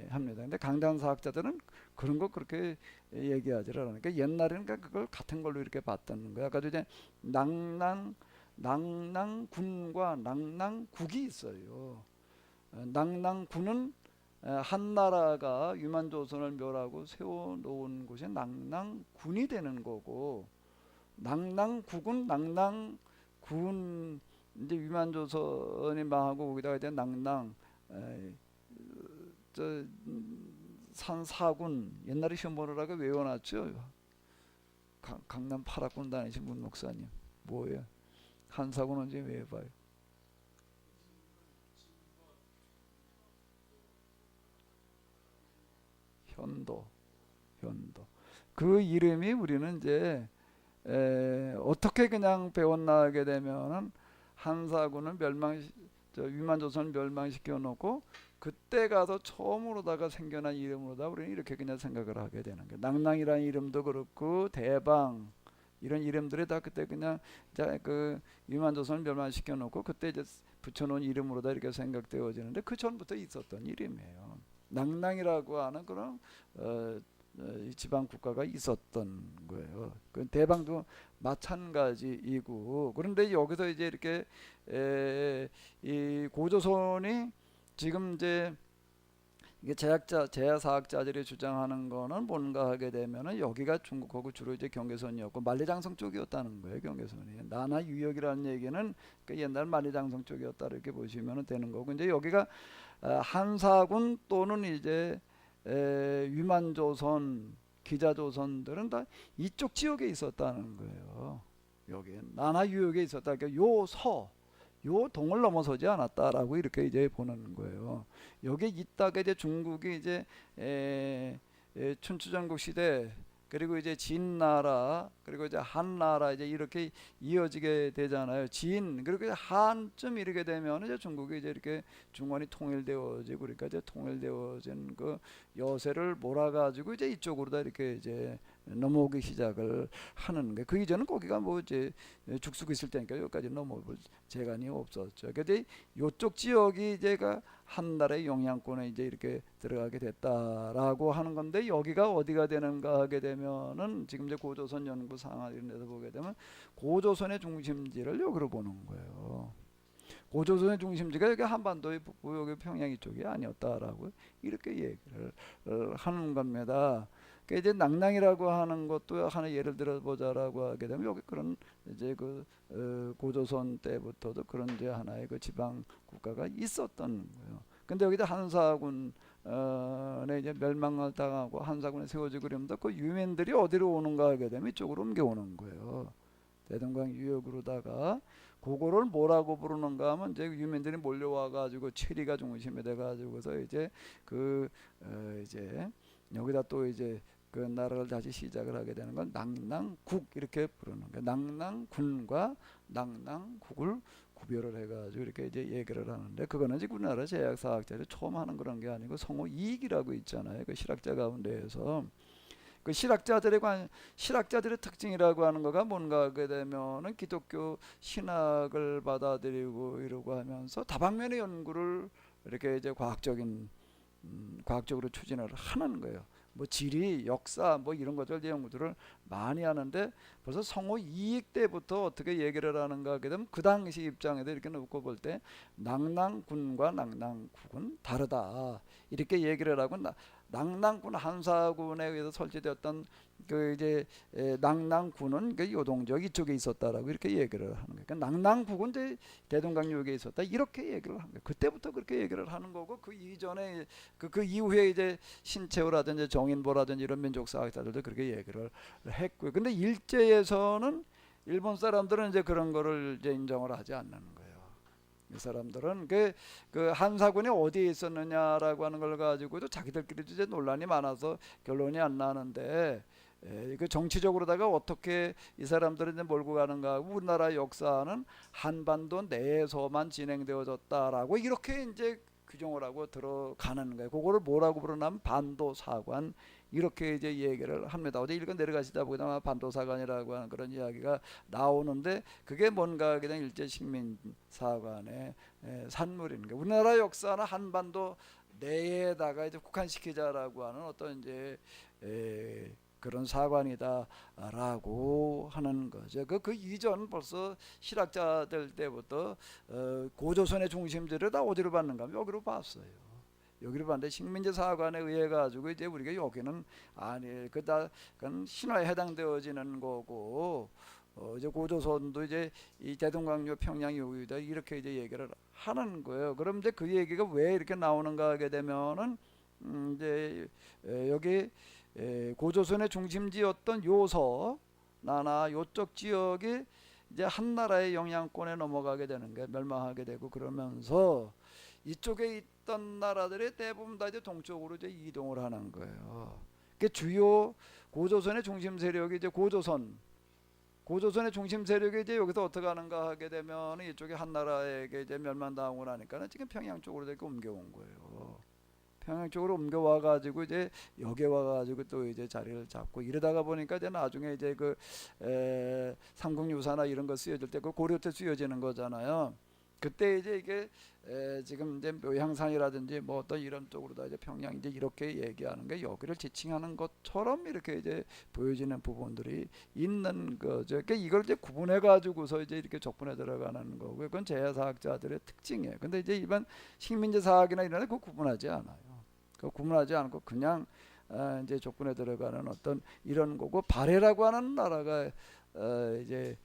합니다. 근데 강단사학자들은 그런 거 그렇게 얘기하지 않으니까 옛날에는 그걸 같은 걸로 이렇게 봤다는 거야. 그래서 이제 낭낭군과 낭낭국이 있어요. 낭낭군은 한나라가 유만조선을 멸하고 세워놓은 곳이 낭낭군이 되는 거고 낭낭국은 낭낭군 이제 위만조선이 망하고 거기다가 이제 낭낭 저 산사군 옛날에 시험 보느라고 외워놨죠. 강남 파락군 다니신 문 목사님 뭐예요? 한사군 언제 외워봐요? 현도 그 이름이 우리는 이제 어떻게 그냥 배웠나게 되면은 한사군은 위만조선을 멸망시켜 놓고 그때 가서 처음으로다가 생겨난 이름으로다 우리는 이렇게 그냥 생각을 하게 되는 거예요. 낭낭이라는 이름도 그렇고 대방 이런 이름들이 다 그때 그냥 그 위만조선을 멸망시켜 놓고 그때 이제 붙여놓은 이름으로다 이렇게 생각되어지는데 그 전부터 있었던 이름이에요. 낭낭이라고 하는 그런 이 지방 국가가 있었던 거예요. 그 대방도 마찬가지이고 그런데 여기서 이제 이렇게 이 고조선이 지금 이제 이게 제야사학자들이 주장하는 거는 뭔가 하게 되면은 여기가 중국하고 주로 이제 경계선이었고 만리장성 쪽이었다는 거예요. 경계선이 나나 유역이라는 얘기는 그 옛날 만리장성 쪽이었다 이렇게 보시면 되는 거고 이제 여기가 한사군 또는 이제 위만조선 기자조선들은 다 이쪽 지역에 있었다는 거예요. 여기 나나 유역에 있었다. 그러니까 요 동을 넘어서지 않았다라고 이렇게 이제 보는 거예요. 여기 있다가 이제 중국이 이제 춘추전국 시대 그리고 이제 진나라 그리고 이제 한나라 이제 이렇게 이어지게 되잖아요. 진 그리고 이제 한쯤 이르게 되면 이제 중국이 이제 이렇게 중원이 통일되어지고 그러니까 이제 통일되어진 그 여세를 몰아가지고 이제 이쪽으로 다 이렇게 이제 넘어오기 시작을 하는 게 그 이전은 거기가 뭐 이제 죽수고 있을 때니까 여기까지 넘어올 재간이 없었죠. 근데 요쪽 지역이 이제가 한나라의 영향권에 이제 이렇게 들어가게 됐다라고 하는 건데 여기가 어디가 되는가 하게 되면은 지금 이제 고조선 연구 상하 이런 데서 보게 되면 고조선의 중심지를 여기로 보는 거예요. 고조선의 중심지가 여기 한반도의 북부 여기 평양 이쪽이 아니었다라고 이렇게 얘기를 하는 겁니다. 그러니까 이제 낭낭이라고 하는 것도 하나 예를 들어 보자라고 하게 되면 여기 그런 이제 그 고조선 때부터도 그런 이제 하나의 그 지방 국가가 있었던 거예요. 근데 여기다 한사군 네 이제 멸망을 당하고 한사군에 세워지고 그러면 그 유민들이 어디로 오는가 하게 되면 이쪽으로 옮겨오는 거예요. 대동강 유역으로다가 그거를 뭐라고 부르는가 하면 이제 유민들이 몰려와 가지고 체리가 중심이 돼 가지고서 이제 이제 여기다 또 이제 그 나라를 다시 시작을 하게 되는 건 낭낭국 이렇게 부르는 거예요. 낭낭군과 낭낭국을 구별을 해가지고 이렇게 이제 얘기를 하는데 그거는 이제 우리나라 제약사학자들이 처음 하는 그런 게 아니고 성호 이익이라고 있잖아요. 그 실학자 가운데에서 그 실학자들의 특징이라고 하는 거가 뭔가 하게 되면은 기독교 신학을 받아들이고 이러고 하면서 다방면의 연구를 이렇게 이제 과학적으로 추진을 하는 거예요. 뭐 지리, 역사 뭐 이런 것들 연구들을 많이 하는데 벌써 성호 이익 때부터 어떻게 얘기를 하는가 하게 되면 그 당시 입장에서 이렇게 놓고 볼 때 낭낭군과 낭낭국은 다르다 이렇게 얘기를 하고 낭낭군 한사군에 의해서 설치되었던 그 이제 낭낭군은 그 요동적 이쪽에 있었다라고 이렇게 얘기를 하는 거예요. 그러니까 낭낭국은 이제 대동강유역에 있었다 이렇게 얘기를 한 거예요. 그때부터 그렇게 얘기를 하는 거고 그 이전에 그 이후에 이제 신채호라든지 정인보라든지 이런 민족사학자들도 그렇게 얘기를 했고요. 근데 일제에서는 일본 사람들은 이제 그런 거를 이제 인정을 하지 않는 거예요. 이 사람들은 그 한사군이 어디에 있었느냐라고 하는 걸 가지고도 자기들끼리도 이제 논란이 많아서 결론이 안 나는데 그 정치적으로다가 어떻게 이 사람들을 이제 몰고 가는가 하고 우리나라 역사는 한반도 내에서만 진행되어졌다라고 이렇게 이제 규정을 하고 들어가는 거예요. 그거를 뭐라고 부르냐면 반도사관 이렇게 이제 얘기를 합니다. 어제 읽어 내려가시다 보면 반도사관이라고 하는 그런 이야기가 나오는데 그게 뭔가 하게 되면 일제식민사관의 산물인 거예요. 우리나라 역사는 한반도 내에다가 이제 국한시키자라고 하는 어떤 이제 그런 사관이다라고 하는 거죠. 그 이전 벌써 실학자들 때부터 고조선의 중심지를 다 어디로 봤는가 하면 여기로 봤어요. 여기로 봤는데 식민지 사관에 의해 가지고 이제 우리가 여기는 아니 그건 신화에 해당되어지는 거고 이제 고조선도 이제 이 대동강요 평양 요기다 이렇게 이제 얘기를 하는 거예요. 그럼 이제 그 얘기가 왜 이렇게 나오는가 하게 되면은 이제 여기 고조선의 중심지였던 요서 나나 요쪽 지역이 이제 한나라의 영향권에 넘어가게 되는 게 멸망하게 되고 그러면서 이쪽에 있던 나라들이 대부분 다 이제 동쪽으로 이제 이동을 하는 거예요. 그 주요 고조선의 중심 세력이 이제 고조선의 중심 세력이 이제 여기서 어떻게 하는가 하게 되면 이쪽에 한나라에게 이제 멸망당하고 나니까는 지금 평양 쪽으로 이렇게 옮겨온 거예요. 평양 쪽으로 옮겨와 가지고 이제 여기 와 가지고 또 이제 자리를 잡고 이러다가 보니까 이제 나중에 이제 그 삼국유사나 이런 거 쓰여질 때 그 고려 때 쓰여지는 거잖아요. 그때 이제 이게 지금 이제 묘향산이라든지 뭐 어떤 이런 쪽으로 다 이제 평양 이제 이렇게 얘기하는 게 여기를 지칭하는 것처럼 이렇게 이제 보여지는 부분들이 있는 거죠. 그러니까 이걸 이제 구분해 가지고서 이제 이렇게 적분해 들어가는 거고요. 그건 제야사학자들의 특징이에요. 근데 이제 일반 식민지 사학이나 이런 데 그거 구분하지 않아요. 그 구분하지 않고 그냥 이제 적분에 들어가는 어떤 이런 거고 발해라고 하는 나라가 이제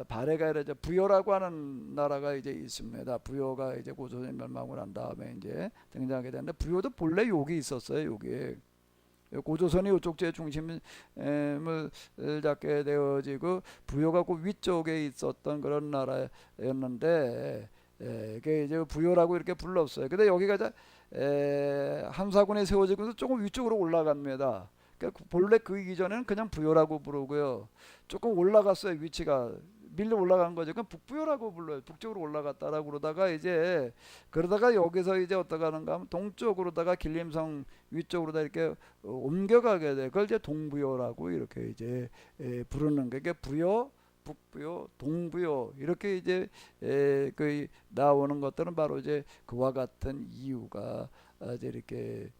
발해가 아니라 이제 부여라고 하는 나라가 이제 있습니다. 부여가 이제 고조선이 멸망을 한 다음에 이제 등장하게 되는데 부여도 본래 여기 있었어요. 여기 고조선이 이쪽지의 중심을 잡게 되어지고 부여가 그 위쪽에 있었던 그런 나라였는데 그게 이제 부여라고 이렇게 불렀어요. 근데 여기가 이제 함사군에 세워지면서 조금 위쪽으로 올라갑니다. 그러니까 본래 그 이전에는 그냥 부여라고 부르고요. 조금 올라갔어요. 위치가 밀려 올라간 거죠. 그럼 북부여라고 불러요. 북쪽으로 올라갔다라고 그러다가 이제 그러다가 여기서 이제 어떻게 하는가 하면 동쪽으로다가 길림성 위쪽으로다 이렇게 옮겨가게 돼. 그걸 이제 동부여라고 이렇게 이제 부르는 게 이게 부여, 북부여, 동부여 이렇게 이제 그 나오는 것들은 바로 이제 그와 같은 이유가 이제 이렇게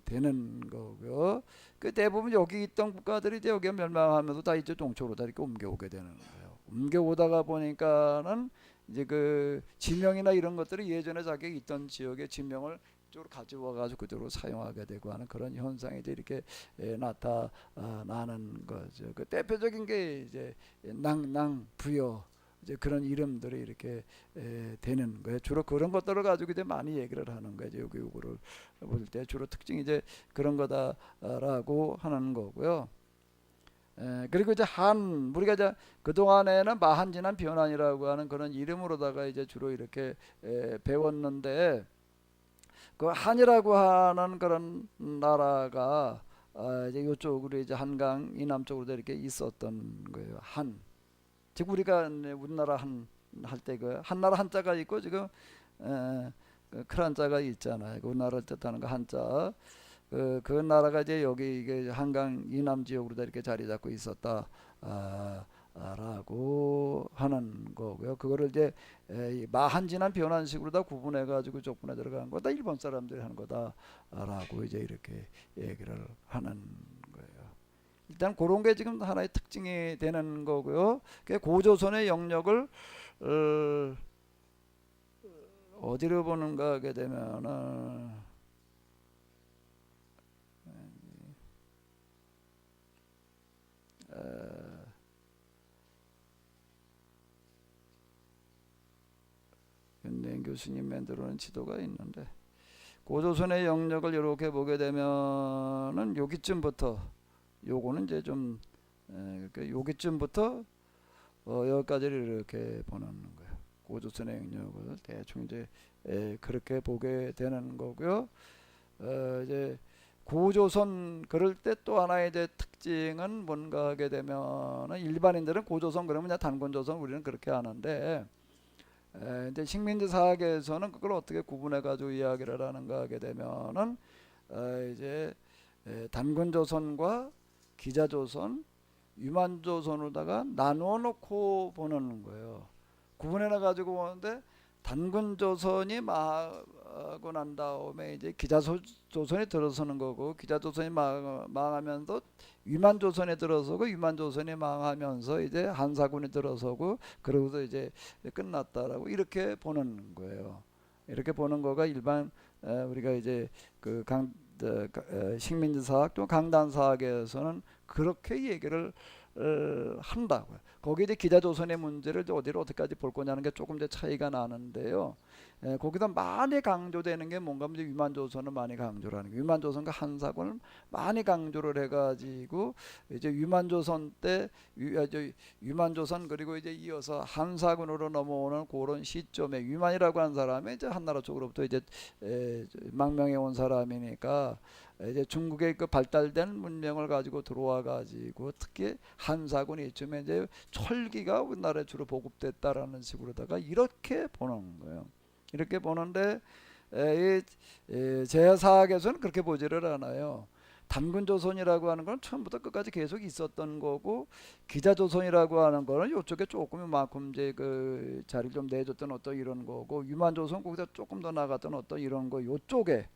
되는 거고요. 그 대부분 여기 있던 국가들이 이제 여기 멸망하면서 다 이제 동쪽으로 다 이렇게 옮겨오게 되는 거예요. 옮겨오다가 보니까는 이제 그 지명이나 이런 것들이 예전에 자기 있던 지역의 지명을 이쪽으로 가져와가지고 그쪽으로 사용하게 되고 하는 그런 현상이 이제 이렇게 나타나는 거죠. 그 대표적인 게 이제 부여 이제 그런 이름들이 이렇게 되는 거예요. 주로 그런 것들을 가지고 이제 많이 얘기를 하는 거죠. 요거를 볼 때 주로 특징이 이제 그런 거다라고 하는 거고요. 그리고 이제 우리가 이제 그 동안에는 마한진한 변환이라고 하는 그런 이름으로다가 이제 주로 이렇게 배웠는데 그 한이라고 하는 그런 나라가 이제 이쪽으로 이제 한강 이남쪽으로 이렇게 있었던 거예요. 즉 우리나라 할 때 그 한나라 한자가 있고 지금 그 크란자가 있잖아요. 그 나라를 뜻하는 그 한자. 그 나라가 이제 여기 이게 한강 이남 지역으로 이렇게 자리 잡고 있었다. 라고 하는 거고요. 그거를 이제 마한진한 변환식으로 다 구분해 가지고 족분에 들어간 거다. 일본 사람들이 하는 거다라고 이제 이렇게 얘기를 하는 거예요. 일단 그런 게 지금 하나의 특징이 되는 거고요. 고조선의 영역을 어디로 보는가 하게 되면은 윤대인 교수님 만들어놓은 지도가 있는데 고조선의 영역을 이렇게 보게 되면은 여기쯤부터 요거는 이제 좀 여기쯤부터 여기까지를 이렇게 보는 거예요. 고조선의 영역을 대충 이제 그렇게 보게 되는 거고요. 이제 고조선 그럴 때 또 하나의 이제 특징은 뭔가 하게 되면은 일반인들은 고조선 그러면 그냥 단군조선 우리는 그렇게 하는데 이제 식민지 사학에서는 그걸 어떻게 구분해 가지고 이야기를 하는가 하게 되면은 이제 단군조선과 기자조선, 유만조선으로다가 나누어 놓고 보는 거예요. 구분해 놔 가지고 보는데 단군조선이 망하고 난 다음에 이제 기자조선이 들어서는 거고 기자조선이 망하면서 위만조선에 들어서고 위만조선이 망하면서 이제 한사군이 들어서고 그러고서 이제 끝났다라고 이렇게 보는 거예요. 이렇게 보는 거가 일반 우리가 이제 그 식민지사학 또 강단사학에서는 그렇게 얘기를 한다고요. 거기에 이제 기자조선의 문제를 어디로 어디까지 볼 거냐는 게 조금 이제 차이가 나는데요. 거기서 많이 강조되는 게 뭔가 하면 위만조선을 많이 강조를 하는 거예요. 위만조선과 한사군을 많이 강조를 해가지고 이제 위만조선 때 위만조선 그리고 이제 이어서 한사군으로 넘어오는 그런 시점에 위만이라고 하는 사람이 이제 한나라 쪽으로부터 이제 망명해 온 사람이니까 이제 중국의 그 발달된 문명을 가지고 들어와 가지고 특히 한사군이 이쯤에 이제 철기가 우리나라에 주로 보급됐다라는 식으로다가 이렇게 보는 거예요. 이렇게 보는데 제사학에서는 그렇게 보지를 않아요. 단군조선이라고 하는 건 처음부터 끝까지 계속 있었던 거고 기자조선이라고 하는 거는 이쪽에 조금 이만큼 이제 그 자리를 좀 내줬던 어떤 이런 거고 유만조선 거기다 조금 더 나갔던 어떤 이런 거 요쪽에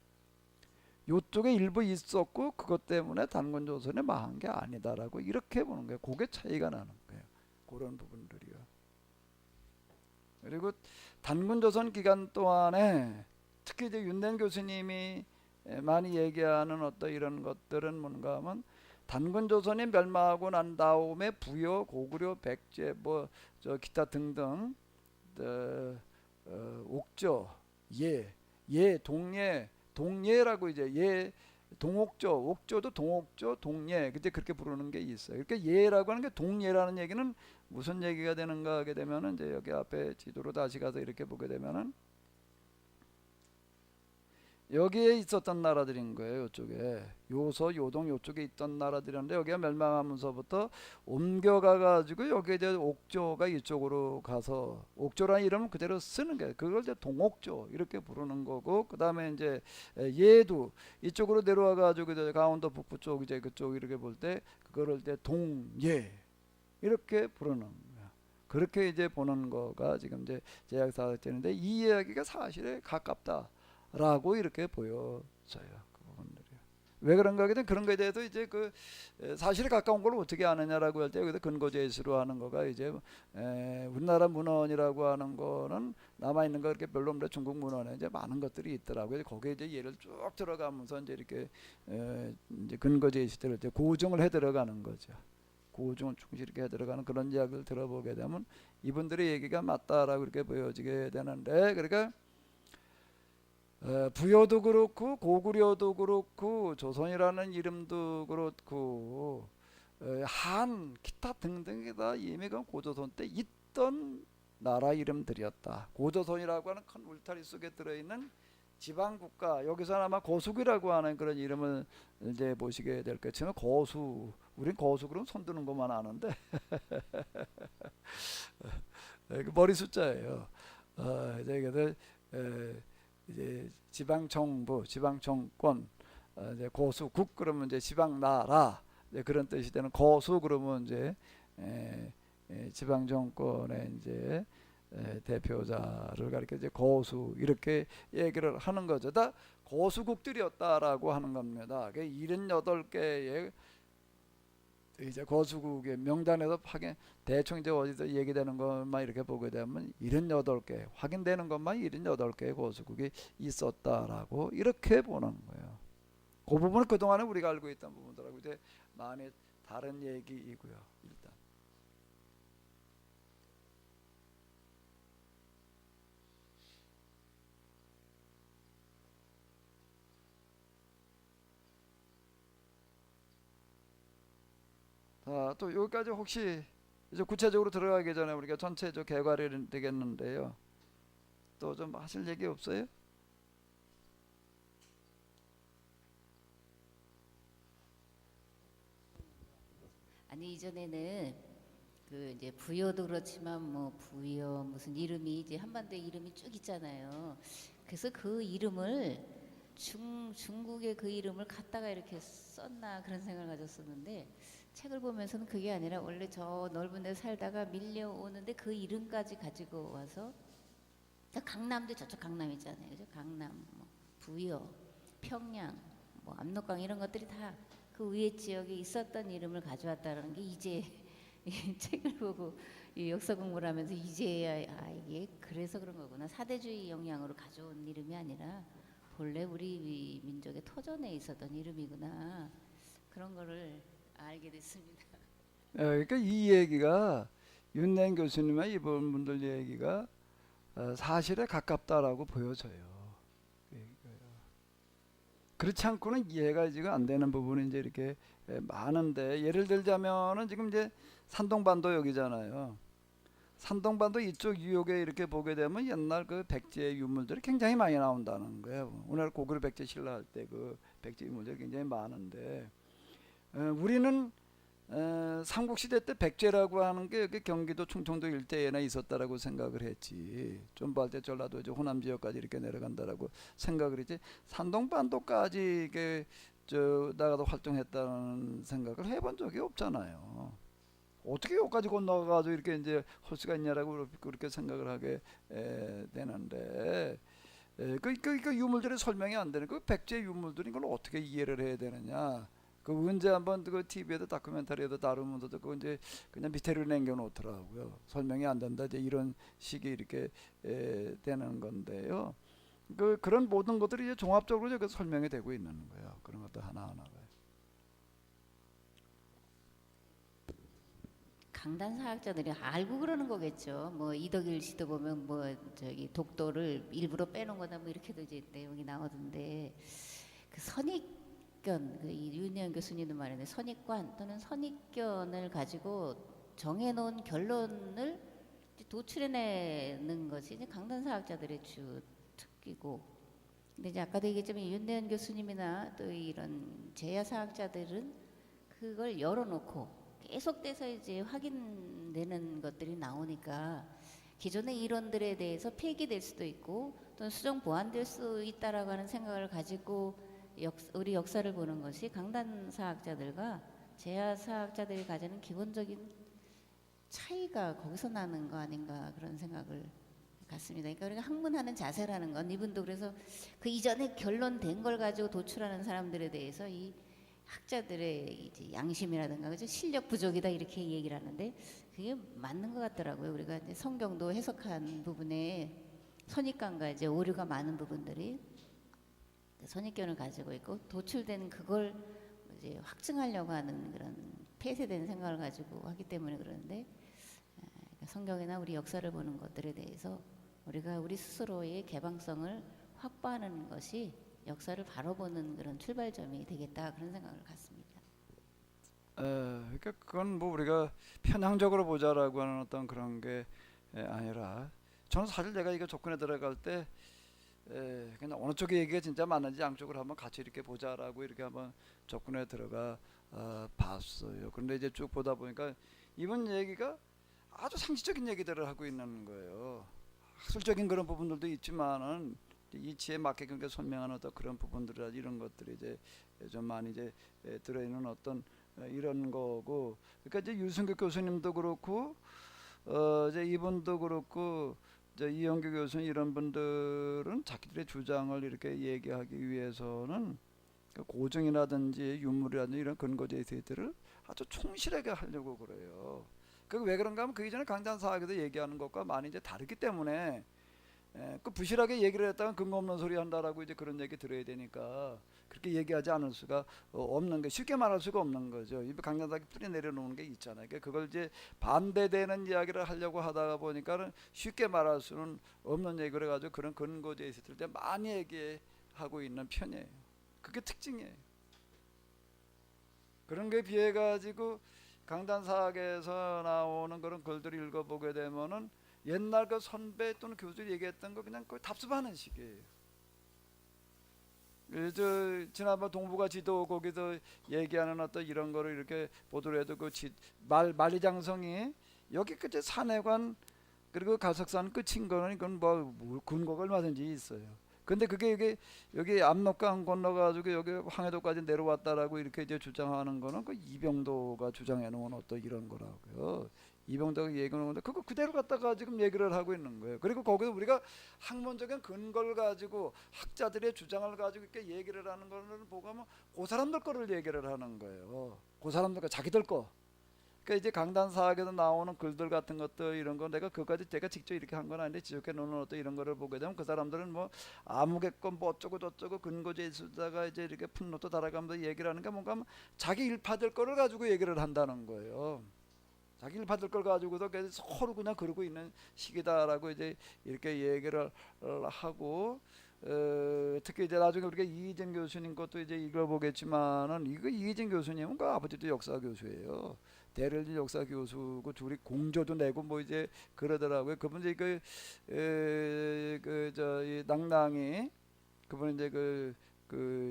일부 있었고 그것 때문에 단군조선이 망한 게 아니다라고 이렇게 보는 거예요. 그게 차이가 나는 거예요. 그런 부분들이요. 그리고 단군조선 기간 동안에 특히 이제 윤대인 교수님이 많이 얘기하는 어떤 이런 것들은 뭔가 하면 단군조선이 멸망하고 난 다음에 부여, 고구려, 백제 뭐 저 기타 등등 옥저, 동예라고 이제 동옥조, 옥조도 동옥조, 동예, 그때 그렇게 부르는 게 있어요. 그러니까 예라고 하는 게 동예라는 얘기는 무슨 얘기가 되는가 하게 되면은 이제 여기 앞에 지도로 다시 가서 이렇게 보게 되면은 여기에 있었던 나라들인 거예요. 이쪽에 요서, 요동 요쪽에 있던 나라들인데 여기가 멸망하면서부터 옮겨가 가지고 여기 이제 옥조가 이쪽으로 가서 옥조라는 이름은 그대로 쓰는 거예요. 그걸 이제 동옥조 이렇게 부르는 거고 그 다음에 이제 예도 이쪽으로 내려와 가지고 이제 강원도 북부 쪽 이제 그쪽 이렇게 볼 때 그거를 이제 동예 이렇게 부르는 거예요. 그렇게 이제 보는 거가 지금 이제 제약사학전인데 이 이야기가 사실에 가깝다. 라고 이렇게 보여져요. 그 부분들이요. 왜 그런가 하게 되면 그런 거에 대해서 이제 그 사실에 가까운 걸 어떻게 아느냐라고 할 때 여기서 근거 제시로 하는 거가 이제 우리나라 문헌이라고 하는 거는 남아 있는 거 이렇게 별로 없는데 중국 문헌에 이제 많은 것들이 있더라고요. 거기에 이제 예를 쭉 들어가면서 이제 이렇게 이제 근거 제시대로 이제 고증을 해 들어가는 거죠. 고증을 충실히 이렇게 해 들어가는 그런 이야기를 들어보게 되면 이분들의 얘기가 맞다라고 이렇게 보여지게 되는데 그러니까. 부여도 그렇고 고구려도 그렇고 조선이라는 이름도 그렇고 한 기타 등등에다 이미 그 고조선 때 있던 나라 이름들이었다. 고조선이라고 하는 큰 울타리 속에 들어있는 지방 국가 여기서 아마 고수이라고 하는 그런 이름을 이제 보시게 될 것처럼 고수 우린 고수 그럼 손 드는 것만 아는데 그 머리 숫자예요. 이제 지방정부, 지방정권, 이제 고수국 그러면 이제 지방나라 이제 그런 뜻이 되는 고수 그러면 이제 지방정권의 이제 대표자를 가리켜 이제 고수 이렇게 얘기를 하는 거죠. 다 고수국들이었다라고 하는 겁니다. 78개의 이제 고수국의 명단에서 확인 대충 이제 어디서 얘기되는 것만 이렇게 보게 되면 78개 확인되는 것만 78개의 고수국이 있었다라고 이렇게 보는 거예요. 그 부분은 그동안에 우리가 알고 있던 부분들하고 이제 많이 다른 얘기이고요. 일단 또 여기까지 혹시 이제 구체적으로 들어가기 전에 우리가 전체적 개괄이 되겠는데요. 또 좀 하실 얘기 없어요? 아니 이전에는 그 이제 부여도 그렇지만 뭐 부여 무슨 이름이 이제 한반도에 이름이 쭉 있잖아요. 그래서 그 이름을 중국의 그 이름을 갖다가 이렇게 썼나 그런 생각을 가졌었는데 책을 보면서는 그게 아니라 원래 저 넓은 데 살다가 밀려오는데 그 이름까지 가지고 와서 강남도 저쪽 강남 있잖아요. 그죠? 강남, 뭐 부여, 평양, 뭐 압록강 이런 것들이 다 그 위에 지역에 있었던 이름을 가져왔다는 게 이제 이 책을 보고 이 역사 공부를 하면서 이제야 이게 그래서 그런 거구나. 사대주의 영향으로 가져온 이름이 아니라 본래 우리 민족의 터전에 있었던 이름이구나. 그런 거를 알게 됐습니다. 그러니까 이 얘기가 윤냉 교수님의 이번 분들 얘기가 사실에 가깝다라고 보여져요. 그렇지 않고는 이해가 지금 안 되는 부분이 이제 이렇게 많은데 예를 들자면은 지금 이제 산동반도 여기잖아요. 산동반도 이쪽 유역에 이렇게 보게 되면 옛날 그 백제 유물들이 굉장히 많이 나온다는 거예요. 오늘 고구려 백제 신라 할 때 그 백제 유물들이 굉장히 많은데 우리는 삼국시대 때 백제라고 하는 게 여기 경기도 충청도 일대에나 있었다라고 생각을 했지. 좀할 때 전라도 이제 호남 지역까지 이렇게 내려간다라고 생각을 했지. 산동반도까지 이게 저 나가서 활동했다는 생각을 해본 적이 없잖아요. 어떻게 여기까지 건너가서 이렇게 이제 할 수가 있냐라고 그렇게 생각을 하게 되는데 그 유물들의 설명이 안 되는 그 백제 유물들이 이걸 어떻게 이해를 해야 되느냐. 그 언제 한번 그 TV에도 다큐멘터리에도 다루면서도 그 이제 그냥 밑에를 남겨놓더라고요. 설명이 안 된다 이제 이런 식이 이렇게 되는 건데요. 그런 모든 것들이 이제 종합적으로 이제 설명이 되고 있는 거예요. 그런 것도 하나하나가. 강단 사학자들이 알고 그러는 거겠죠. 뭐 이덕일 씨도 보면 뭐 저기 독도를 일부러 빼놓은 거다 뭐 이렇게도 이제 내용이 나오던데 그 선익 선입견, 이 윤희연 교수님도 말했는데 선입관 또는 선입견을 가지고 정해놓은 결론을 이제 도출해내는 것이 이제 강단사학자들의 주 특기고, 근데 이제 아까도 얘기했지만 윤대현 교수님이나 또 이런 제야사학자들은 그걸 열어놓고 계속돼서 이제 확인되는 것들이 나오니까 기존의 이론들에 대해서 폐기될 수도 있고 또는 수정 보완될 수 있다라고 하는 생각을 가지고 우리 역사를 보는 것이 강단사학자들과 제야사학자들이 가지는 기본적인 차이가 거기서 나는 거 아닌가 그런 생각을 같습니다. 그러니까 우리가 학문하는 자세라는 건 이분도 그래서 그 이전에 결론된 걸 가지고 도출하는 사람들에 대해서 이 학자들의 이제 양심이라든가 그죠? 실력 부족이다 이렇게 얘기를 하는데 그게 맞는 것 같더라고요. 우리가 이제 성경도 해석한 부분에 선입관과 이제 오류가 많은 부분들이 선입견을 가지고 있고 도출된 그걸 이제 확증하려고 하는 그런 폐쇄된 생각을 가지고 하기 때문에 그러는데 성경이나 우리 역사를 보는 것들에 대해서 우리가 우리 스스로의 개방성을 확보하는 것이 역사를 바로 보는 그런 출발점이 되겠다 그런 생각을 갖습니다. 그러니까 그건 뭐 우리가 편향적으로 보자라고 하는 어떤 그런 게 아니라 저는 사실 내가 이거 접근에 들어갈 때 그냥 어느 쪽의 얘기가 진짜 맞는지 양쪽을 한번 같이 이렇게 보자라고 이렇게 한번 접근에 들어가 봤어요. 그런데 이제 쭉 보다 보니까 이번 얘기가 아주 상식적인 얘기들을 하고 있는 거예요. 학술적인 그런 부분들도 있지만은 이치에 맞게 그러니까 설명하는 어떤 그런 부분들이라 이런 것들이 이제 좀 많이 이제 들어있는 어떤 이런 거고, 그러니까 이제 유승규 교수님도 그렇고 이제 이분도 그렇고 이제 이영규 교수님 이런 분들은 자기들의 주장을 이렇게 얘기하기 위해서는 고증이라든지 유물이라든지 이런 근거제시들을 아주 충실하게 하려고 그래요. 그 왜 그런가 하면 그 이전에 강단사학에서 얘기하는 것과 많이 이제 다르기 때문에 그 부실하게 얘기를 했다가 근거 없는 소리 한다라고 이제 그런 얘기 들어야 되니까 그렇게 얘기하지 않을 수가 없는 게 쉽게 말할 수가 없는 거죠. 이 강단사학이 뿌리 내려놓는 게 있잖아요. 그러니까 그걸 이제 반대되는 이야기를 하려고 하다가 보니까는 쉽게 말할 수는 없는 얘기를 해가지고 그런 근거제 있을 때 많이 얘기하고 있는 편이에요. 그게 특징이에요. 그런 게 비해 가지고 강단사학에서 나오는 그런 글들을 읽어보게 되면은 옛날 그 선배 또는 교수들이 얘기했던 거 그냥 거의 답습하는 식이에요. 지난번 동북아 지도 거기서 얘기하는 어떤 이런 거를 이렇게 보도를 해도 그 만리장성이 여기 끝에 산해관 그리고 가석산 끝인 거는 이건 뭐 근거가 얼마든지 있어요. 근데 그게 여기 압록강 건너가지고 여기 황해도까지 내려왔다라고 이렇게 이제 주장하는 거는 그 이병도가 주장해 놓은 어떤 이런 거라고요. 이병도가 얘기하는 건데 그거 그대로 갖다가 지금 얘기를 하고 있는 거예요. 그리고 거기서 우리가 학문적인 근거를 가지고 학자들의 주장을 가지고 이렇게 얘기를 하는 거를 보고 하면 그 사람들 거를 얘기를 하는 거예요. 그 사람들 거 자기들 거. 그러니까 이제 강단사학에서 나오는 글들 같은 것들 이런 거 내가 그까지 제가 직접 이렇게 한 건 아닌데 지적해 놓는 어떤 이런 거를 보게 되면 그 사람들은 뭐 아무개건 뭐 어쩌고 저쩌고 근거제시다가 이제 이렇게 풋노트 달아가면서 얘기를 하는 게 뭔가 하면 자기 일파될 거를 가지고 얘기를 한다는 거예요. 자기 일파될 걸 가지고도 서로 그냥 그러고 있는 시기다라고 이제 이렇게 얘기를 하고 특히 이제 나중에 우리가 이희진 교수님 것도 이제 읽어보겠지만은 이거 이희진 교수님은 그 아버지도 역사 교수예요. 대를지 역사 교수고 둘이 공조도 내고 뭐 이제 그러더라고요. 그분 이제 이 낭낭이 그분 이제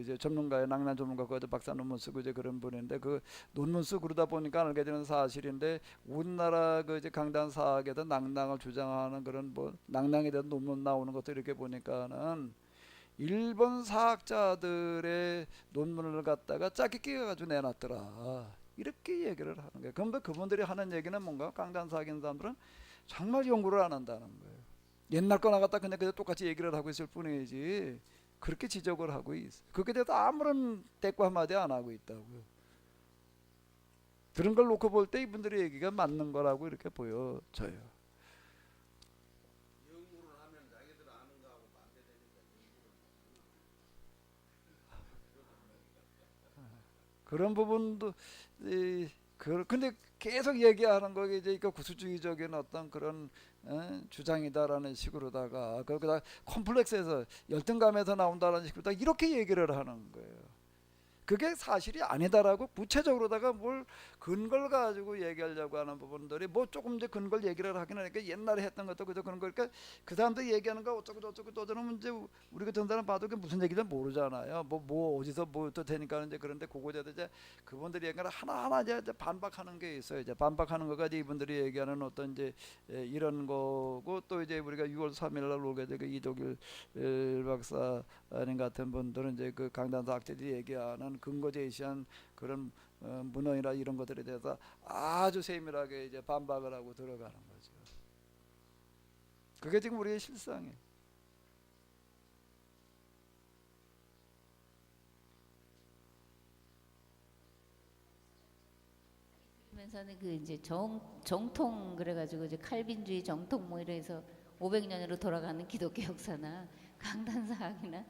이제 전문가의 낭낭 전문가 거기서 박사 논문 쓰고 이제 그런 분인데 그 논문 쓰고 그러다 보니까 알게 되는 사실인데 우리나라 그 이제 강단사학에서 낭낭을 주장하는 그런 뭐 낭낭에 대한 논문 나오는 것도 이렇게 보니까는 일본 사학자들의 논문을 갖다가 짜게 끼워가지고 내놨더라. 이렇게 얘기를 하는 거예요. 그런데 그분들이 하는 얘기는 뭔가 강단사학인 사람들은 정말 연구를 안 한다는 거예요. 옛날 거나 갖다 근데 똑같이 얘기를 하고 있을 뿐이지 그렇게 지적을 하고 있어요. 그렇게 돼도 아무런 대꾸 한마디 안 하고 있다고요. 들은 걸 놓고 볼 때 이분들의 얘기가 맞는 거라고 이렇게 보여져요. 연구를 하면 자기들 아는 거하고 반대되니까 그런 부분도 근데 계속 얘기하는 거 이제 그 구수주의적인 어떤 그런 주장이다라는 식으로다가 그러다 컴플렉스에서 열등감에서 나온다라는 식으로다가 이렇게 얘기를 하는 거예요. 그게 사실이 아니다라고 구체적으로다가 뭘 근거를 가지고 얘기하려고 하는 부분들이 뭐 조금 이제 근거를 얘기를 하긴 하니까 옛날에 했던 것도 그저 그런 거니까 그 사람들 얘기하는 거 어쩌고 저쩌고 또 저러면 이제 우리 같은 사람 봐도 그게 무슨 얘기인지 모르잖아요. 뭐 어디서 뭐 또 되니까 이제 그런데 그거에 이제 그분들이 얘기하는 하나하나 이제 반박하는 게 있어요. 이제 반박하는 거가 이제 이분들이 얘기하는 어떤 이제 이런 거고 또 이제 우리가 6월 3일 날 오게 될 그 이덕일 박사님 같은 분들은 이제 그 강단사 학자들이 얘기하는 근거 제시한 그런 문헌이나 이런 것들에 대해서 아주 세밀하게 이제 반박을 하고 들어가는 거죠. 그게 지금 우리의 실상이에요. 그러면서는 그 이제 정통 그래가지고 이제 칼빈주의 정통 뭐 이래서 500년으로 돌아가는 기독교 역사나 강단사학이나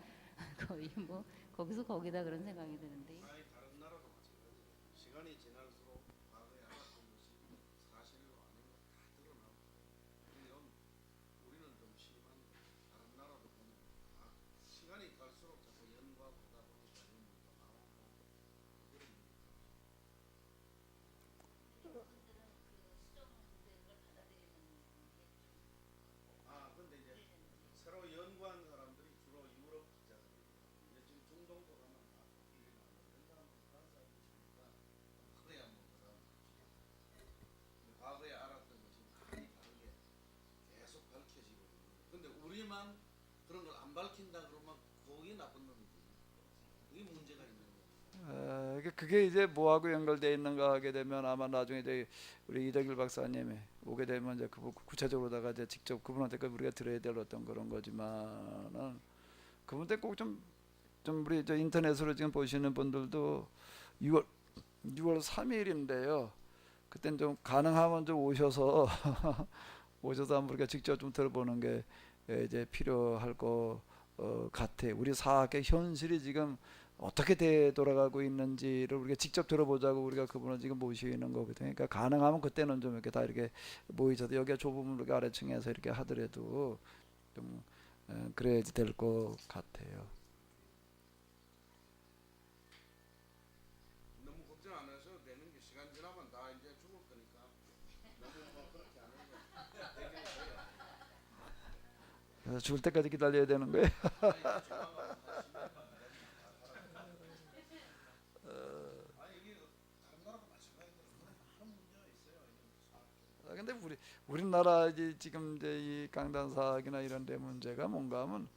거의 뭐 거기서 거기다 그런 생각이 드는데. 아니 다른 나라도 마찬가지예요. 시간이 지날수록 과거에 알았던 것이 사실로 아닌 것 다 드러나고. 이건 우리는 좀 심한 거예요. 다른 나라도 보면 시간이 갈수록 자꾸 연구하다 보니까 이런 것도 나오고 그런 일이 근데 이제 새로 연구한 사람들이 주로 유럽 학자들이고 이제 지금 중동도 가면 다 독일이 나오고 이런 사람들이 프랑스 사람들이 있으니까 그래야 뭐 그 사람들 과거에 알았던 것이 많이 다르게 계속 밝혀지고 있는 거예요. 근데 우리만 그런 걸 안 밝힌다 그러면 거기 나쁜 놈이지. 그게 문제가 있는 거예요. 그게 이제 뭐하고 연결되어 있는가 하게 되면 아마 나중에 이제 우리 이덕일 박사님이 오게 되면 이제 그 구체적으로다가 이제 직접 그분한테 우리가 들어야 될 어떤 그런 거지만은 그분한테 꼭 좀 우리 저 인터넷으로 지금 보시는 분들도 6월 3일인데요. 그땐 좀 가능하면 좀 오셔서 오셔서 한번 우리가 직접 좀 들어보는 게 이제 필요할 것 같아요. 우리 사학의 현실이 지금 어떻게 돌아가고 있는지를 우리가 직접 들어보자고 우리가 그분을 지금 모시는 거거든요. 그러니까 가능하면 그때는 좀 이렇게 다 이렇게 모이셔서 여기가 좁으면 이렇게 아래층에서 이렇게 하더라도 좀 그래야지 될 것 같아요. 너무 걱정 안 하셔도 되는 게 시간 지나면 다 이제 죽을 거니까 너무 뭐 그렇게 안 해도 되긴 돼요. 그래서 죽을 때까지 기다려야 되는 거예요. 아니 조만간 한 10년만 아니 이게 다른 나라도 마찬가지로 그런 문제가 있어요. 이런 근데 우리나라 이제 지금 이제 이 강단사학이나 이런 데 문제가 뭔가 하면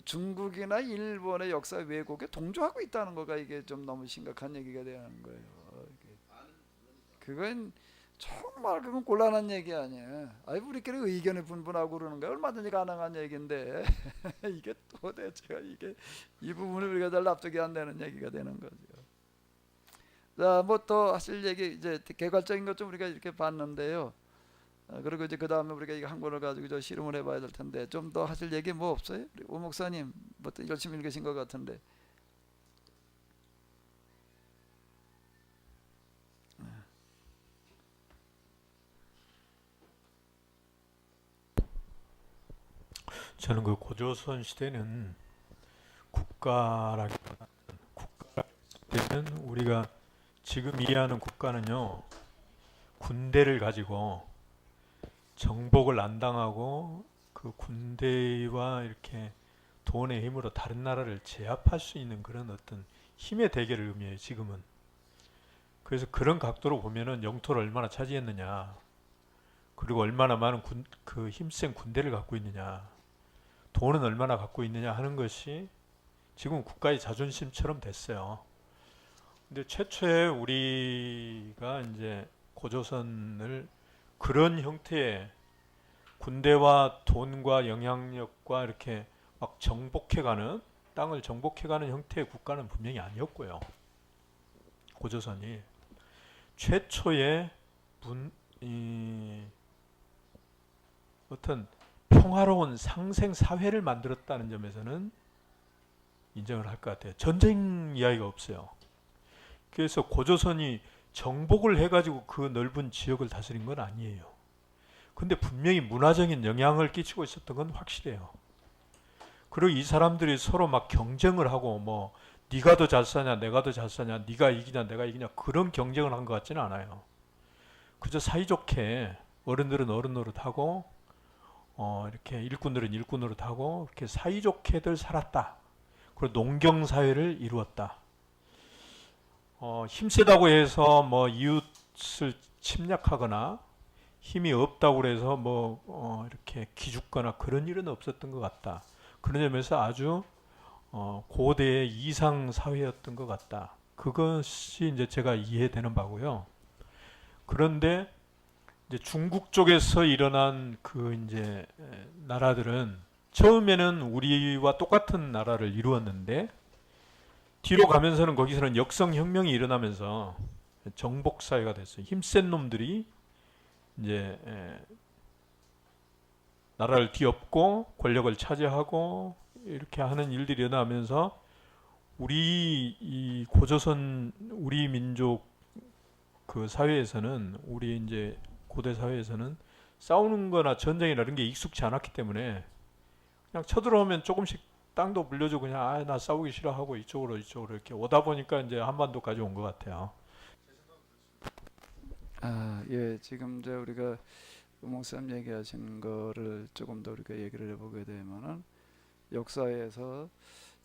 중국이나 일본의 역사 왜곡에 동조하고 있다는 거가 이게 좀 너무 심각한 얘기가 되는 거예요. 그건 정말 그건 곤란한 얘기 아니에요. 아니 우리끼리 의견이 분분하고 그러는 거 얼마든지 가능한 얘기인데 이게 도대체가 이게 이 부분을 우리가 잘 납득이 안 되는 얘기가 되는 거죠. 자, 뭐 또 하실 얘기 이제 개괄적인 것 좀 우리가 이렇게 봤는데요. 그리고 이제 그 다음에 우리가 이거 한 권을 가지고 저 실험을 해봐야 될 텐데 좀 더 하실 얘기 뭐 없어요? 우리 오 목사님 뭐 또 열심히 읽으신 것 같은데. 저는 그 고조선 시대는 국가라기보다는 때는 우리가 지금 이해하는 국가는요 군대를 가지고 정복을 안 당하고 그 군대와 이렇게 돈의 힘으로 다른 나라를 제압할 수 있는 그런 어떤 힘의 대결을 의미해요 지금은. 그래서 그런 각도로 보면은 영토를 얼마나 차지했느냐 그리고 얼마나 많은 그 힘센 군대를 갖고 있느냐 돈은 얼마나 갖고 있느냐 하는 것이 지금 국가의 자존심처럼 됐어요. 근데 최초에 우리가 이제 고조선을 그런 형태의 군대와 돈과 영향력과 이렇게 막 정복해가는 땅을 정복해가는 형태의 국가는 분명히 아니었고요. 고조선이 최초의 어떤 평화로운 상생 사회를 만들었다는 점에서는 인정을 할 것 같아요. 전쟁 이야기가 없어요. 그래서 고조선이 정복을 해가지고 그 넓은 지역을 다스린 건 아니에요. 근데 분명히 문화적인 영향을 끼치고 있었던 건 확실해요. 그리고 이 사람들이 서로 막 경쟁을 하고 뭐 네가 더 잘 사냐, 내가 더 잘 사냐, 네가 이기냐, 내가 이기냐 그런 경쟁을 한 것 같지는 않아요. 그저 사이좋게 어른들은 어른 노릇하고 이렇게 일꾼들은 일꾼 노릇하고 이렇게 사이좋게들 살았다. 그리고 농경 사회를 이루었다. 힘세다고 해서 뭐 이웃을 침략하거나 힘이 없다고 해서 뭐 이렇게 기죽거나 그런 일은 없었던 것 같다. 그런 점에서 아주 고대의 이상 사회였던 것 같다. 그것이 이제 제가 이해되는 바고요. 그런데 이제 중국 쪽에서 일어난 그 이제 나라들은 처음에는 우리와 똑같은 나라를 이루었는데 뒤로 가면서는 거기서는 역성혁명이 일어나면서 정복사회가 됐어요. 힘센 놈들이 이제 나라를 뒤엎고 권력을 차지하고 이렇게 하는 일들이 일어나면서 우리 이 고조선 우리 민족 그 사회에서는 우리 이제 고대 사회에서는 싸우는 거나 전쟁이나 이런 게 익숙치 않았기 때문에 그냥 쳐들어오면 조금씩 땅도 물려주고 그냥 나 싸우기 싫어하고 이쪽으로 이렇게 오다 보니까 이제 한반도까지 온 것 같아요. 예, 지금 이제 우리가 목사님 얘기하신 거를 조금 더 우리가 얘기를 해보게 되면은 역사에서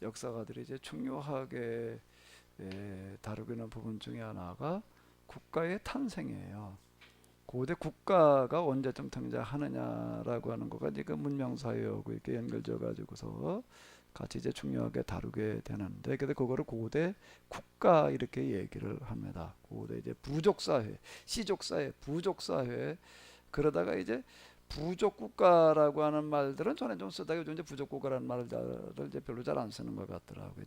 역사가들이 이제 중요하게 다루기는 부분 중에 하나가 국가의 탄생이에요. 고대 국가가 언제쯤 등장하느냐라고 하는 거가 이제 그 문명사회하고 이렇게 연결져 가지고서 같이 이제 중요하게 다루게 되는데, 근데 그거를 고대 국가 이렇게 얘기를 합니다. 고대 이제 부족사회, 시족사회, 부족사회. 그러다가 이제 부족국가라고 하는 말들은 전에 좀 쓰다가 요즘 이제 부족국가라는 말을 이제 별로 잘 안 쓰는 것 같더라고요.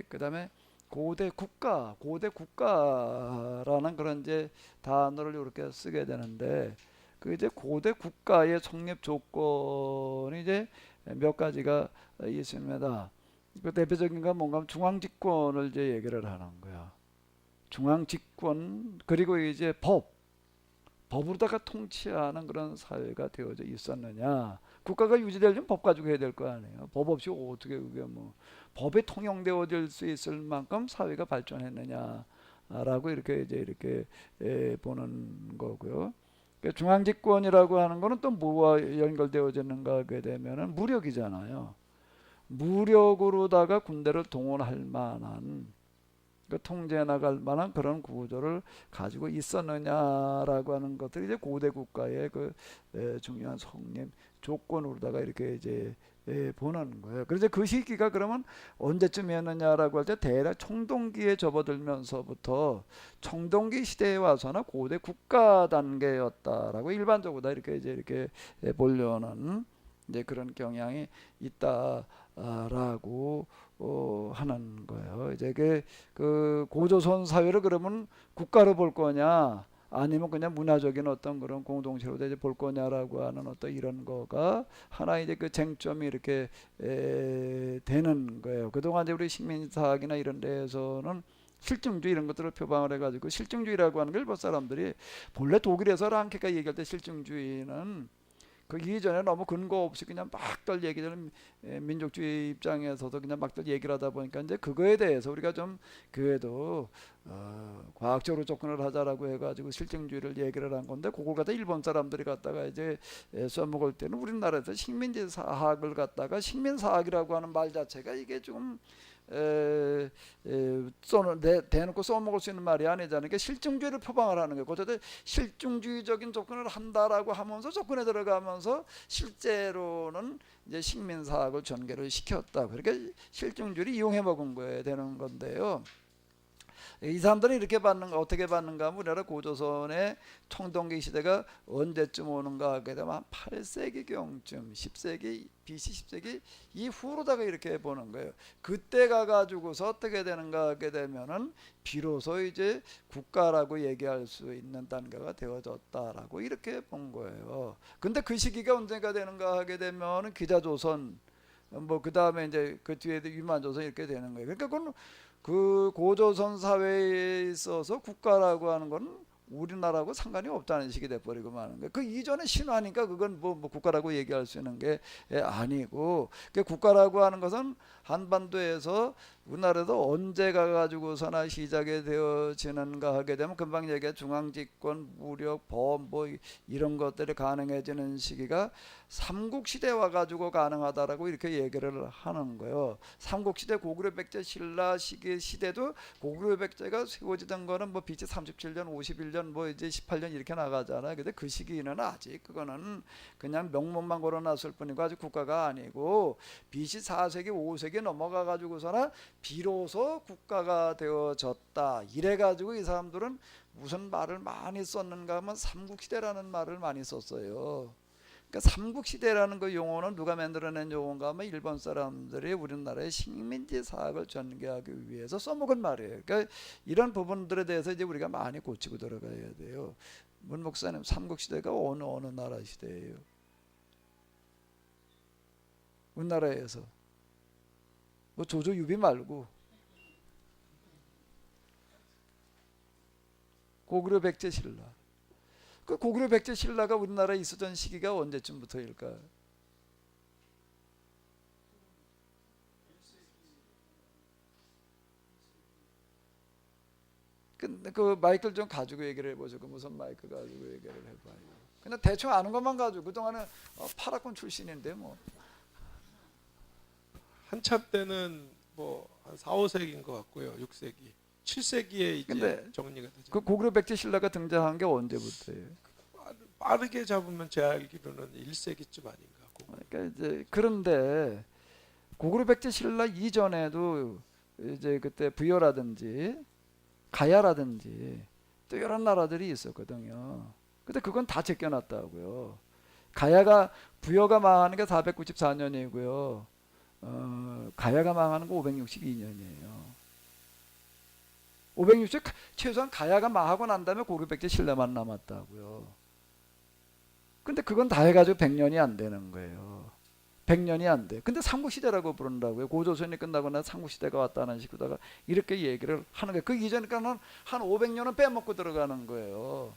그다음에 고대 국가라는 그런 이제 단어를 이렇게 쓰게 되는데, 그 이제 고대 국가의 성립 조건이 이제 몇 가지가 있습니다. 그 대표적인 건 뭔가 중앙집권을 이제 얘기를 하는 거야. 중앙집권, 그리고 이제 법으로다가 통치하는 그런 사회가 되어져 있었느냐. 국가가 유지되려면 법 가지고 해야 될 거 아니에요. 법 없이 어떻게 그게 뭐 법에 통용되어질 수 있을 만큼 사회가 발전했느냐라고 이렇게 보는 거고요. 중앙집권이라고 하는 거는 또 뭐와 연결되어지는가 하게 되면은 무력이잖아요. 무력으로다가 군대를 동원할 만한, 통제해 나갈 만한 그런 구조를 가지고 있었느냐라고 하는 것들이 이제 고대 국가의 그 중요한 성립 조건으로다가 이렇게 이제 보는 거예요. 그래서 그 시기가 그러면 언제쯤이었느냐라고 할 때 대략 청동기에 접어들면서부터 청동기 시대에 와서는 고대 국가 단계였다라고 일반적으로 다 이렇게 보려는 이제 그런 경향이 있다라고 하는 거예요. 이제 그 고조선 사회를 그러면 국가로 볼 거냐, 아니면 그냥 문화적인 어떤 그런 공동체로 이제 볼 거냐라고 하는 어떤 이런 거가 하나 이제 그 쟁점이 이렇게 되는 거예요. 그동안 이제 우리 식민사학이나 이런 데에서는 실증주의 이런 것들을 표방을 해가지고, 실증주의라고 하는 걸 일본 사람들이 본래 독일에서 랑케가 얘기할 때 실증주의는 그 이전에 너무 근거 없이 그냥 막들 얘기하는 민족주의 입장에서도 그냥 막들 얘기를 하다 보니까 이제 그거에 대해서 우리가 좀 그래도 과학적으로 접근을 하자라고 해가지고 실증주의를 얘기를 한 건데, 그걸 갖다 일본 사람들이 갖다가 이제 써먹을 때는 우리나라에서 식민지사학을 갖다가 식민사학이라고 하는 말 자체가 이게 좀 대놓고 써먹을 수 있는 말이 아니잖아요. 그러니까 실증주의를 표방을 하는 거예요. 어쨌든 실증주의적인 접근을 한다라고 하면서 접근에 들어가면서 실제로는 이제 식민사학을 전개를 시켰다. 그러니까 실증주의를 이용해 먹은 거에 되는 건데요. 이 사람들은 이렇게 어떻게 받는가 하면 우리나라 고조선의 청동기 시대가 언제쯤 오는가 하게 되면 한 8세기경쯤 10세기 BC 10세기 이후로다가 이렇게 보는 거예요. 그때 가가지고서 어떻게 되는가 하게 되면은 비로소 이제 국가라고 얘기할 수 있는 단계가 되어졌다라고 이렇게 본 거예요. 근데 그 시기가 언제가 되는가 하게 되면은 기자조선, 뭐 그 다음에 이제 그 뒤에 유만조선 이렇게 되는 거예요. 그러니까 그건 그 고조선 사회에 있어서 국가라고 하는 건 우리나라하고 상관이 없다는 식이 돼버리고 마는 거예요. 그 이전에 신화니까 그건 뭐 국가라고 얘기할 수 있는 게 아니고, 그 국가라고 하는 것은 한반도에서 우리나라도 언제 가가지고서나 시작이 되어지는가 하게 되면 금방 얘기한 중앙집권, 무력, 보험 뭐 이런 것들이 가능해지는 시기가 삼국시대 와가지고 가능하다라고 이렇게 얘기를 하는 거예요. 삼국시대 고구려 백제 신라 시대도 고구려 백제가 세워지던 거는 뭐 BC 37년, 51년 뭐 이제 18년 이렇게 나가잖아요. 근데 그 시기는 아직 그거는 그냥 명문만 걸어놨을 뿐이고 아직 국가가 아니고 BC 4세기, 5세기 넘어가 가지고서는 비로소 국가가 되어졌다. 이래 가지고 이 사람들은 무슨 말을 많이 썼는가 하면 삼국시대라는 말을 많이 썼어요. 그러니까 삼국시대라는 그 용어는 누가 만들어낸 용어인가 하면 일본 사람들이 우리나라의 식민지 사학을 전개하기 위해서 써먹은 말이에요. 그러니까 이런 부분들에 대해서 이제 우리가 많이 고치고 들어가야 돼요. 문 목사님, 삼국시대가 어느 나라 시대예요? 우리나라에서 뭐 조조 유비 말고 고구려 백제 신라. 그 고구려 백제 신라가 우리나라에 있었던 시기가 언제쯤부터일까? 근데 그 마이크를 좀 가지고 얘기를 해보죠. 그 무슨 마이크 가지고 얘기를 해봐요. 그냥 대충 아는 것만 가지고 그동안은 파라콘 출신인데 뭐. 한참 때는 뭐 한 4, 5세기인 것 같고요. 6세기, 7세기에 이제 근데 정리가 되죠. 그 고구려 백제 신라가 등장한 게 언제부터예요? 빠르게 잡으면 제 알기로는 1세기쯤 아닌가. 그러니까 이제 그런데 고구려 백제 신라 이전에도 이제 그때 부여라든지 가야라든지 또 이런 나라들이 있었거든요. 근데 그건 다 제껴놨다고요. 가야가 부여가 망하는 게 494년이고요. 가야가 망하는 거 562년이에요. 560 최소한 가야가 망하고 난 다음에 고구려 백제 신라만 남았다고요. 근데 그건 다 해가지고 100년이 안 되는 거예요. 100년이 안 돼. 근데 삼국시대라고 부른다고요. 고조선이 끝나고 나 삼국시대가 왔다는 식으로다가 이렇게 얘기를 하는 거예요. 그 이전에는 한 500년은 빼먹고 들어가는 거예요.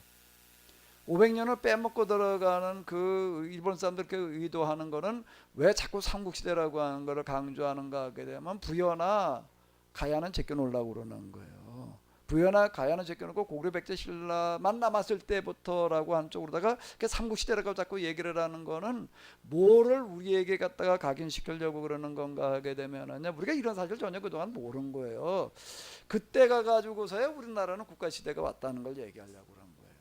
500년을 빼먹고 들어가는 그 일본 사람들 그 의도하는 거는 왜 자꾸 삼국시대라고 하는 거를 강조하는가 하게 되면 부여나 가야는 제껴놓으려고 그러는 거예요. 부여나 가야는 제껴놓고 고구려 백제 신라만 남았을 때부터라고 한쪽으로다가 삼국시대라고 자꾸 얘기를 하는 거는 뭐를 우리에게 갖다가 각인시키려고 그러는 건가 하게 되면은 우리가 이런 사실 전혀 그동안 모르는 거예요. 그때 가가지고서야 우리나라는 국가시대가 왔다는 걸 얘기하려고 그러는 거예요.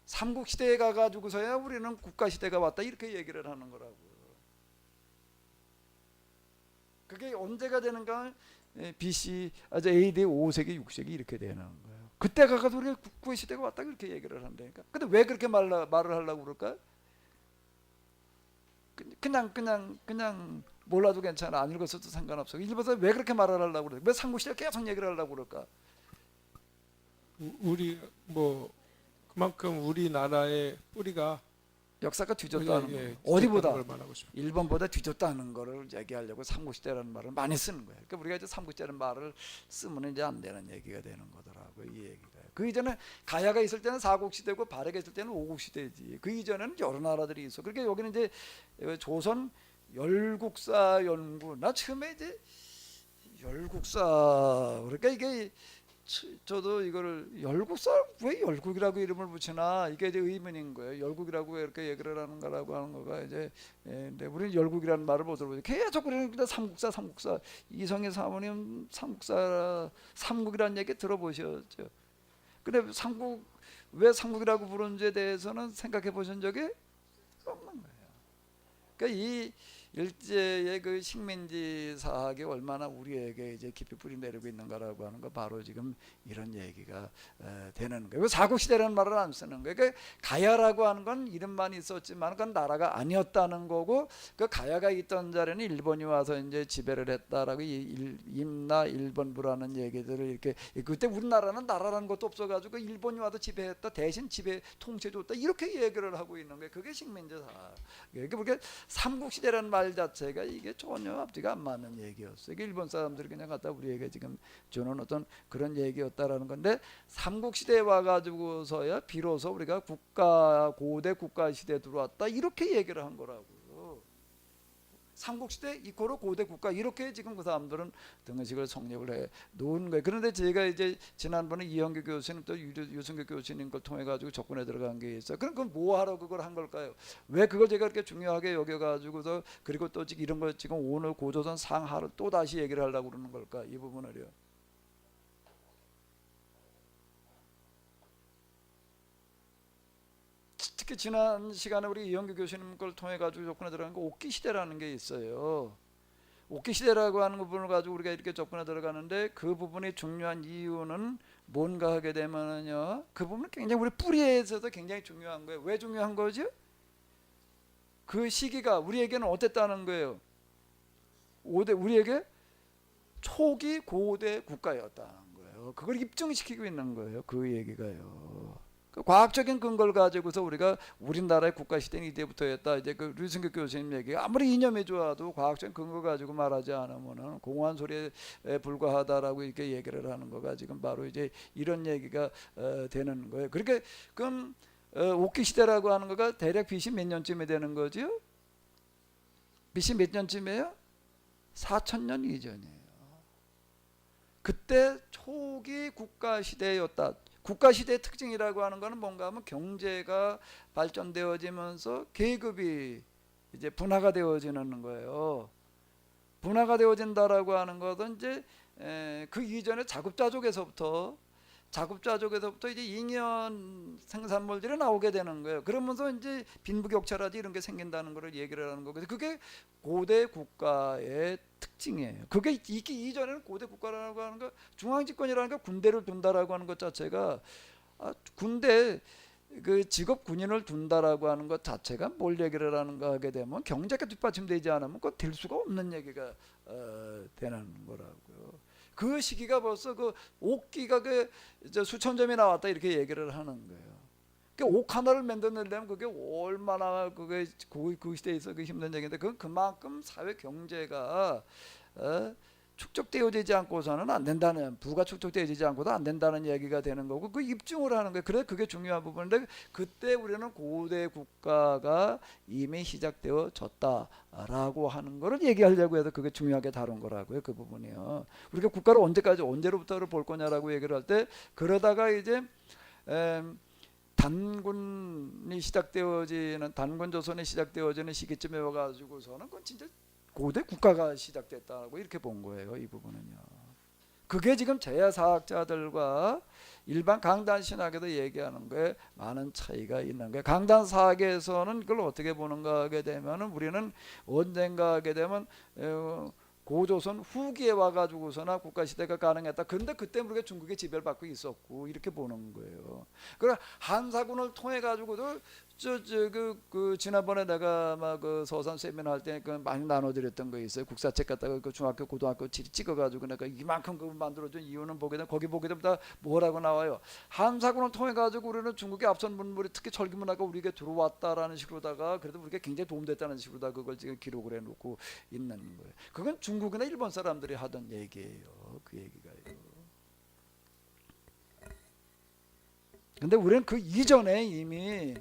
삼국시대에 가가지고서야 우리는 국가시대가 왔다 이렇게 얘기를 하는 거라고요. 그게 언제가 되는가? BC AD 5세기 6세기 이렇게 되는 거예요. 그때 가서 우리가 국가시대가 왔다 이렇게 얘기를 한다니까. 근데 왜 그렇게 말을 하려고 그럴까? 그냥 몰라도 괜찮아. 안 읽었어도 상관없어. 일본에서 왜 그렇게 말을 하려고 그래? 왜 삼국시대 계속 얘기를 하려고 그럴까? 우리 뭐 그만큼 우리나라의 뿌리가 역사가 뒤졌다는 예, 거예요. 어디보다 걸 말하고 싶어요. 일본보다 뒤졌다는 거를 얘기하려고 삼국시대라는 말을 많이 쓰는 거예요. 그러니까 우리가 이제 삼국시대라는 말을 쓰면 이제 안 되는 얘기가 되는 거더라고요. 이 얘기가. 그 이전에 가야가 있을 때는 사국시대고 발해가 있을 때는 오국시대지. 그 이전에는 여러 나라들이 있어. 그러니까 여기는 이제 조선 열국사 연구. 나 처음에 이제 열국사 그러니까 이게 저도 이거를 열국사 왜 열국이라고 이름을 붙이나 이게 이제 의문인 거예요. 열국이라고 왜 이렇게 얘기를 하는 거라고 하는 거가 이제 근데 우리는 열국이라는 말을 못 들어보죠. 계속 그러니까 삼국사 이성희 사모님 삼국이라는 얘기 들어보셨죠? 근데 왜 삼국이라고 부르는지에 대해서는 생각해 보신 적이 없는 거예요. 그러니까 이 일제의 그 식민지 사학이 얼마나 우리에게 이제 깊이 뿌리 내리고 있는가라고 하는 거 바로 지금 이런 얘기가 되는 거예요. 사국시대라는 말을 안 쓰는 거예요. 그러니까 가야라고 하는 건 이름만 있었지만 그건 나라가 아니었다는 거고 그 가야가 있던 자리는 일본이 와서 이제 지배를 했다라고 임나 일본부라는 얘기들을 이렇게 그때 우리나라는 나라라는 것도 없어가지고 일본이 와서 지배했다 대신 지배 통치해줬다 이렇게 얘기를 하고 있는 거예요. 그게 식민지 사학. 그러니까 삼국시대라는 말 자체가 이게 전혀 앞뒤가 안 맞는 얘기였어요. 일본 사람들이 그냥 갖다 우리에게 지금 주는 어떤 그런 얘기였다라는 건데 삼국시대에 와가지고서야 비로소 우리가 고대 국가시대에 들어왔다 이렇게 얘기를 한 거라고요. 삼국시대 이코로 고대 국가 이렇게 지금 그 사람들은 등식을 성립을 해 놓은 거예요. 그런데 제가 이제 지난번에 이영규 교수님 또 유승규 교수님 걸 통해 가지고 접근에 들어간 게 있어요. 그럼 그건 뭐 하러 그걸 한 걸까요? 왜 그걸 제가 그렇게 중요하게 여겨 가지고서 그리고 또 지금 이런 걸 지금 오늘 고조선 상하를 또 다시 얘기를 하려고 그러는 걸까? 이 부분을요. 특히 지난 시간에 우리 이영규 교수님 걸 통해 가지고 접근에 들어간 거 옥기 시대라는 게 있어요. 옥기 시대라고 하는 부분을 가지고 우리가 이렇게 접근에 들어가는데 그 부분이 중요한 이유는 뭔가 하게 되면은요. 그 부분은 굉장히 우리 뿌리에서도 굉장히 중요한 거예요. 왜 중요한 거죠? 그 시기가 우리에게는 어땠다는 거예요. 우리에게 초기 고대 국가였다는 거예요. 그걸 입증시키고 있는 거예요. 그 얘기가요. 그 과학적인 근거를 가지고서 우리가 우리나라의 국가 시대는 이때부터였다. 이제 그 류승규 교수님 얘기 아무리 이념이 좋아도 과학적인 근거 가지고 말하지 않으면은 공허한 소리에 불과하다라고 이렇게 얘기를 하는 거가 지금 바로 이제 이런 얘기가 되는 거예요. 그러니까 그럼 옥기 시대라고 하는 거가 대략 BC 몇 년쯤에 되는 거죠? BC 몇 년쯤이에요? 4,000년 이전이에요. 그때 초기 국가 시대였다. 국가 시대의 특징이라고 하는 것은 뭔가 하면 경제가 발전되어지면서 계급이 이제 분화가 되어지는 거예요. 분화가 되어진다라고 하는 것은 이제 그 이전에 자급자족에서부터 이제 잉여 생산물들이 나오게 되는 거예요. 그러면서 이제 빈부격차라든지 이런 게 생긴다는 것을 얘기를 하는 거거든요. 그게 고대 국가의 특징이에요. 그게 있기 이전에는 고대 국가라고 하는 거 중앙집권이라는 거 군대를 둔다라고 하는 것 자체가 군대 그 직업 군인을 둔다라고 하는 것 자체가 뭘 얘기를 하는가 하게 되면 경제가 뒷받침되지 않으면 그건 될 수가 없는 얘기가 되는 거라고요. 그 시기가 벌써 그 옥기가 그 수천 점이 나왔다 이렇게 얘기를 하는 거예요. 그 옥 하나를 만들려면 그게 얼마나 그게 그 시대에서 그 힘든 얘기인데 그건 그만큼 사회 경제가 축적되어지지 않고서는 안 된다는 부가 축적되어지지 않고도 안 된다는 얘기가 되는 거고 그 입증을 하는 거예요. 그래 그게 중요한 부분인데 그때 우리는 고대 국가가 이미 시작되어졌다라고 하는 거를 얘기하려고 해서 그게 중요하게 다룬 거라고요. 그 부분이요. 우리가 국가를 언제로부터를 볼 거냐라고 얘기를 할 때 그러다가 이제 단군 조선이 시작되어지는 시기쯤에 와가지고서는 그건 진짜 고대 국가가 시작됐다고 이렇게 본 거예요. 이 부분은요. 그게 지금 제야사학자들과 일반 강단신학에도 얘기하는 거에 많은 차이가 있는 거예요. 강단사학에서는 그걸 어떻게 보는가 하게 되면은 우리는 언젠가 하게 되면 고조선 후기에 와가지고서나 국가시대가 가능했다. 근데 그때 우리가 중국의 지배를 받고 있었고 이렇게 보는 거예요. 그래 한사군을 통해 가지고도 그 지난번에 내가 막 그 서산 세미나 할 때 그 많이 나눠드렸던 거 있어요. 국사책 갖다가 그 중학교 고등학교 찍어가지고 내가 이만큼 그거 만들어준 이유는 보게 되면 거기 보게 되면 다 뭐라고 나와요. 한사군을 통해 가지고 우리는 중국의 앞선 문물이 특히 철기문화가 우리에게 들어왔다라는 식으로다가 그래도 우리가 굉장히 도움됐다는 식으로다 그걸 지금 기록을 해놓고 있는 거예요. 그건 중국이나 일본 사람들이 하던 얘기예요. 그 얘기가요. 근데 우리는 그 이전에 이미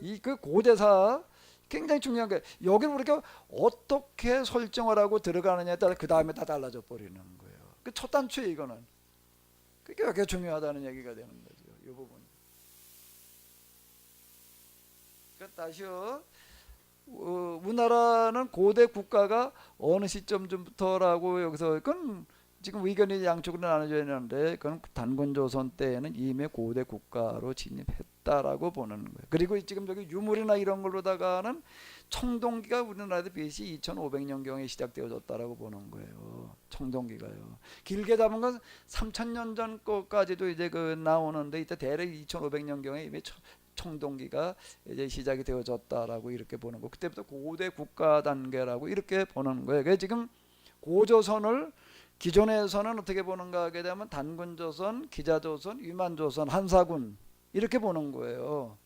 이 그 고대사 굉장히 중요한 게 여기를 우리가 어떻게 설정을 하고 들어가느냐에 따라 그 다음에 다 달라져 버리는 거예요. 그 첫 단추에 이거는 그게 되게 중요하다는 얘기가 되는 거죠. 이 부분. 그러니까 다시요. 우리나라는 고대 국가가 어느 시점부터라고 여기서 그건 지금 의견이 양쪽으로 나눠져 있는데 그건 단군조선 때에는 이미 고대 국가로 진입했다라고 보는 거예요. 그리고 지금 저기 유물이나 이런 걸로다가는 청동기가 우리나라에도 BC 2500년경에 시작되어졌다라고 보는 거예요. 청동기가요. 길게 잡은 건 3000년 전 거까지도 이제 그 나오는데 이때 대략 2500년경에 이미 청동기가 이제 시작이 되어졌다라고 이렇게 보는 거. 그때부터 고대 국가 단계라고 이렇게 보는 거예요. 그래서 지금 고조선을 기존에서는 어떻게 보는가 하게 되면 단군조선, 기자조선, 위만조선, 한사군 이렇게 보는 거예요.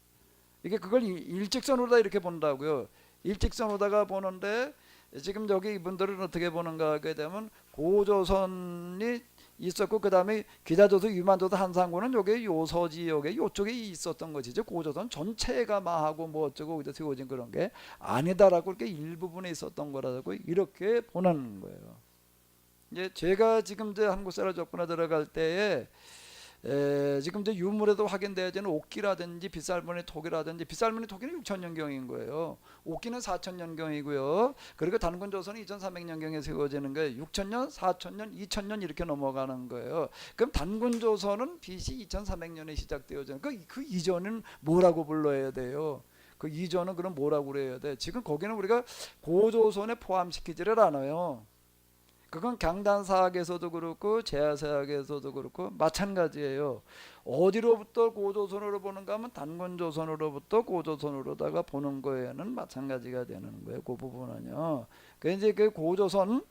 이게 그걸 일직선으로다 이렇게 본다고요. 일직선으로다가 보는데 지금 여기 이분들은 어떻게 보는가 하게 되면 고조선이 있었고 그다음에 기자조선, 유만조선, 한상고는 요게 요서 지역에 요쪽에 있었던 것이죠. 고조선 전체가 마하고 뭐 어쩌고 그저 세워진 그런 게 아니다라고 이렇게 일부분에 있었던 거라고 이렇게 보는 거예요. 이제 제가 지금 이제 한국 사람 접근해 들어갈 때에 지금 이제 유물에도 확인되어지는 옥기라든지 빗살무늬 토기라든지 비쌀무늬 토기는 6천년경인 거예요. 옥기는 4천년경이고요. 그리고 단군조선이 2,300년경에 세워지는 거예요. 6천년, 4천년, 2천년 이렇게 넘어가는 거예요. 그럼 단군조선은 BC 2,300년에 시작되어지는 그 이전은 뭐라고 불러야 돼요? 그 이전은 그럼 뭐라고 그래야 돼? 지금 거기는 우리가 고조선에 포함시키지를 않아요. 그건 강단사학에서도 그렇고 제야사학에서도 그렇고 마찬가지예요. 어디로부터 고조선으로 보는가 하면 단군조선으로부터 고조선으로다가 보는 거에는 마찬가지가 되는 거예요. 그 부분은요. 그 이제 그 고조선으로부터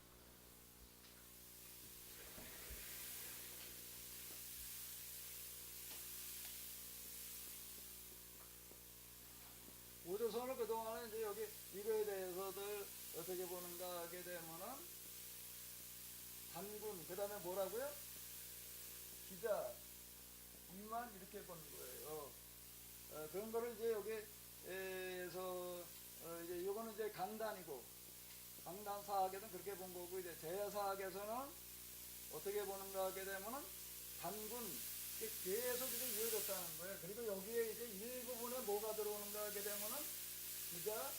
그동안은 이제 여기 이거에 대해서들 어떻게 보는가 하게 되면은 단군, 그 다음에 뭐라고요? 기자, 이만 이렇게 보는 거예요. 그런 거를 이제 여기에서 이제 요거는 이제 강단이고, 강단사학에서는 그렇게 본 거고, 이제 제야사학에서는 어떻게 보는가 하게 되면은 단군, 계속 이제 이어졌다는 거예요. 그리고 여기에 이제 일부분에 뭐가 들어오는가 하게 되면은 기자,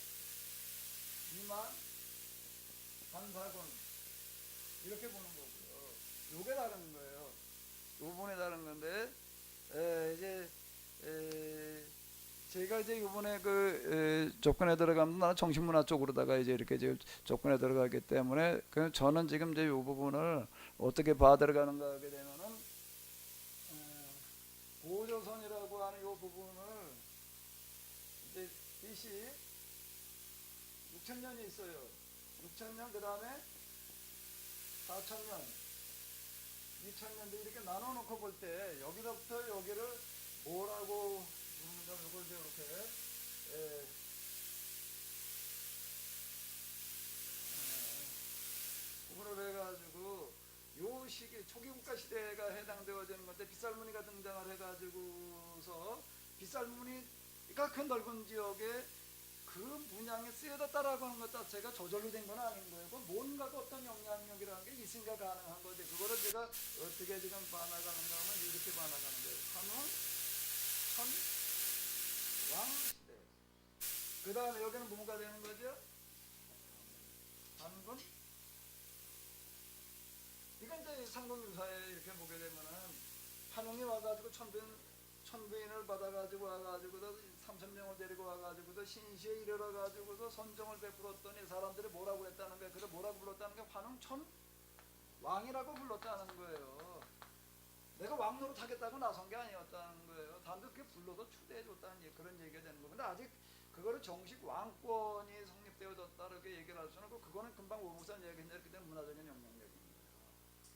이만, 단사군, 이렇게 보는 거고요. 요게 다른 거예요. 요 부분이 다른 건데 이제 제가 이제 요번에 접근에 들어가면 나는 정신문화 쪽으로다가 이제 이렇게 이제 접근에 들어가기 때문에 저는 지금 이제 요 부분을 어떻게 봐 들어가는가 하게 되면은 고조선이라고 하는 요 부분을 이제 BC 6천년이 있어요. 6천년 그 다음에 4천년, 2천년도 이렇게 나눠놓고 볼 때 여기서부터 여기를 뭐라고 부르는가 이걸 이제 이렇게 구분을 해가지고 요 시기 초기 국가 시대가 해당되어지는 건데 빗살무늬가 등장을 해가지고서 빗살무늬가 그 넓은 지역에 그 문양에 쓰여졌다라고 하는 것 자체가 저절로 된 건 아닌 거예요. 그 뭔가가 어떤 영향력이라는 게 있으니까 가능한 거지. 그거를 제가 어떻게 지금 봐나가는가 하면 이렇게 봐나가는 거예요. 한원, 천, 왕 시대. 그 다음에 여기는 뭐가 되는 거죠? 단군. 이건 이제 상공유사에 이렇게 보게 되면은 한웅이 와가지고 천부인을 받아가지고 와가지고도 3,000명을 데리고 와가지고도 신시에 이르러가지고도 선정을 베풀었더니 사람들이 뭐라고 했다는 거예요. 그래 뭐라고 불렀다는 게 환웅천 왕이라고 불렀다는 거예요. 내가 왕 노릇하겠다고 나선 게 아니었다는 거예요. 사람들 그렇게 불러도 추대해줬다는 그런 얘기가 되는 거고, 근데 아직 그거를 정식 왕권이 성립되어졌다 이렇게 얘기를 할 수는 없고, 그거는 금방 오부산 얘기했는데 그때 문화적인 영향력인 거예요.